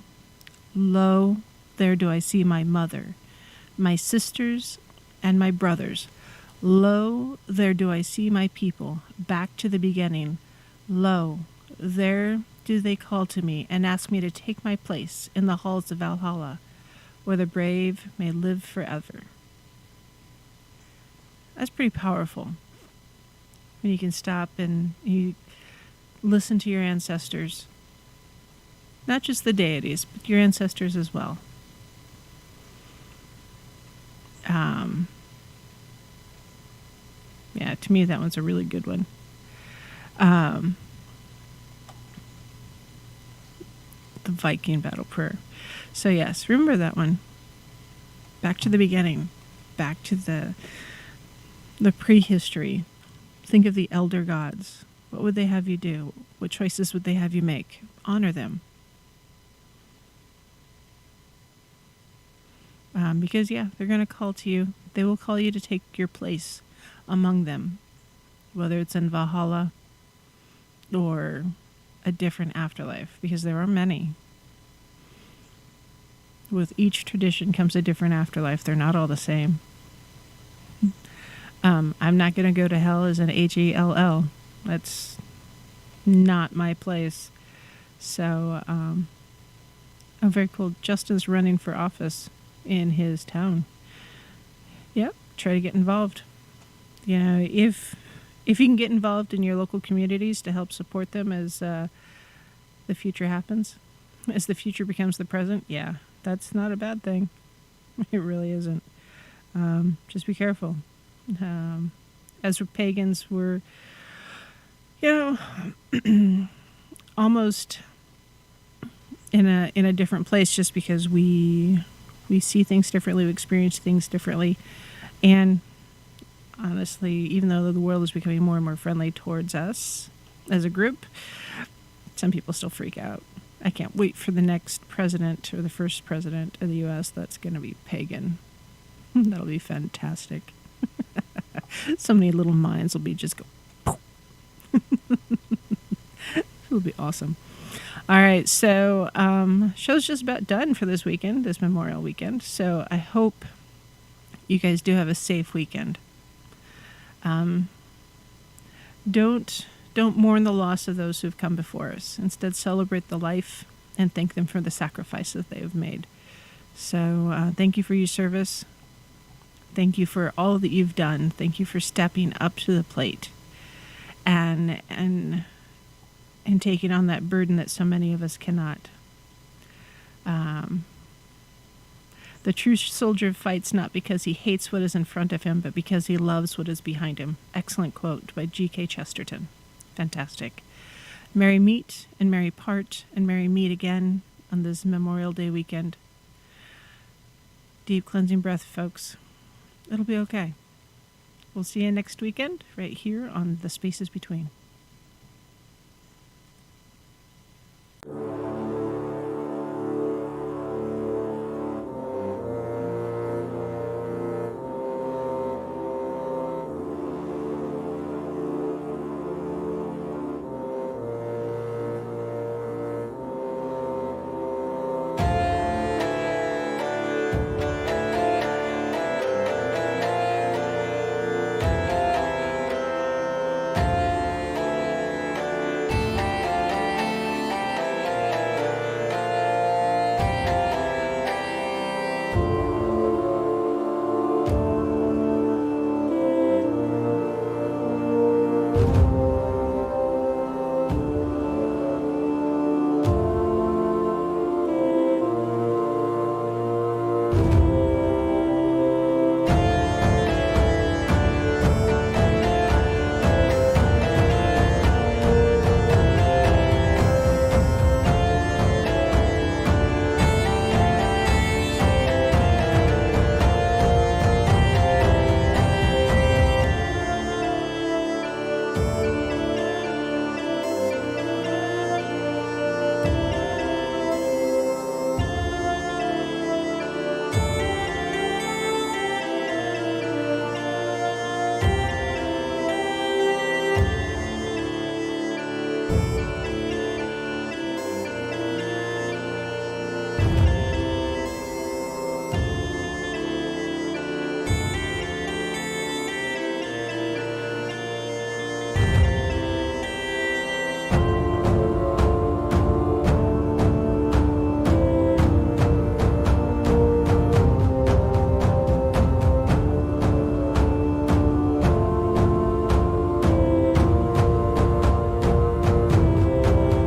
Lo, there do I see my mother, my sisters, and my brothers. Lo, there do I see my people, back to the beginning. Lo, there do they call to me and ask me to take my place in the halls of Valhalla, where the brave may live forever. That's pretty powerful. When you can stop and you listen to your ancestors. Not just the deities, but your ancestors as well. To me, that one's a really good one. The Viking battle prayer. So yes, remember that one. Back to the beginning. Back to the prehistory. Think of the elder gods. What would they have you do? What choices would they have you make? Honor them. Because they're going to call to you. They will call you to take your place among them, whether it's in Valhalla or a different afterlife, because there are many. With each tradition comes a different afterlife. They're not all the same. I'm not going to go to hell as an Hell. That's not my place. So, very cool. Justin's running for office in his town. Yep, try to get involved. If you can get involved in your local communities to help support them as the future happens, as the future becomes the present, that's not a bad thing. It really isn't. Just be careful. As we're pagans, we're, almost in a different place, just because we see things differently, we experience things differently, and honestly, even though the world is becoming more and more friendly towards us as a group, some people still freak out. I can't wait for the next president, or the first president of the U.S. that's going to be Pagan. That'll be fantastic. So many little minds will be just go poof. It'll be awesome. All right, so show's just about done for this weekend, this Memorial Weekend. So I hope you guys do have a safe weekend. Don't mourn the loss of those who have come before us. Instead, celebrate the life and thank them for the sacrifices they have made. So thank you for your service. Thank you for all that you've done. Thank you for stepping up to the plate and taking on that burden that so many of us cannot. The true soldier fights not because he hates what is in front of him, but because he loves what is behind him. Excellent quote by G.K. Chesterton. Fantastic. Merry meet and merry part and merry meet again on this Memorial Day weekend. Deep cleansing breath, folks. It'll be okay. We'll see you next weekend right here on The Spaces Between.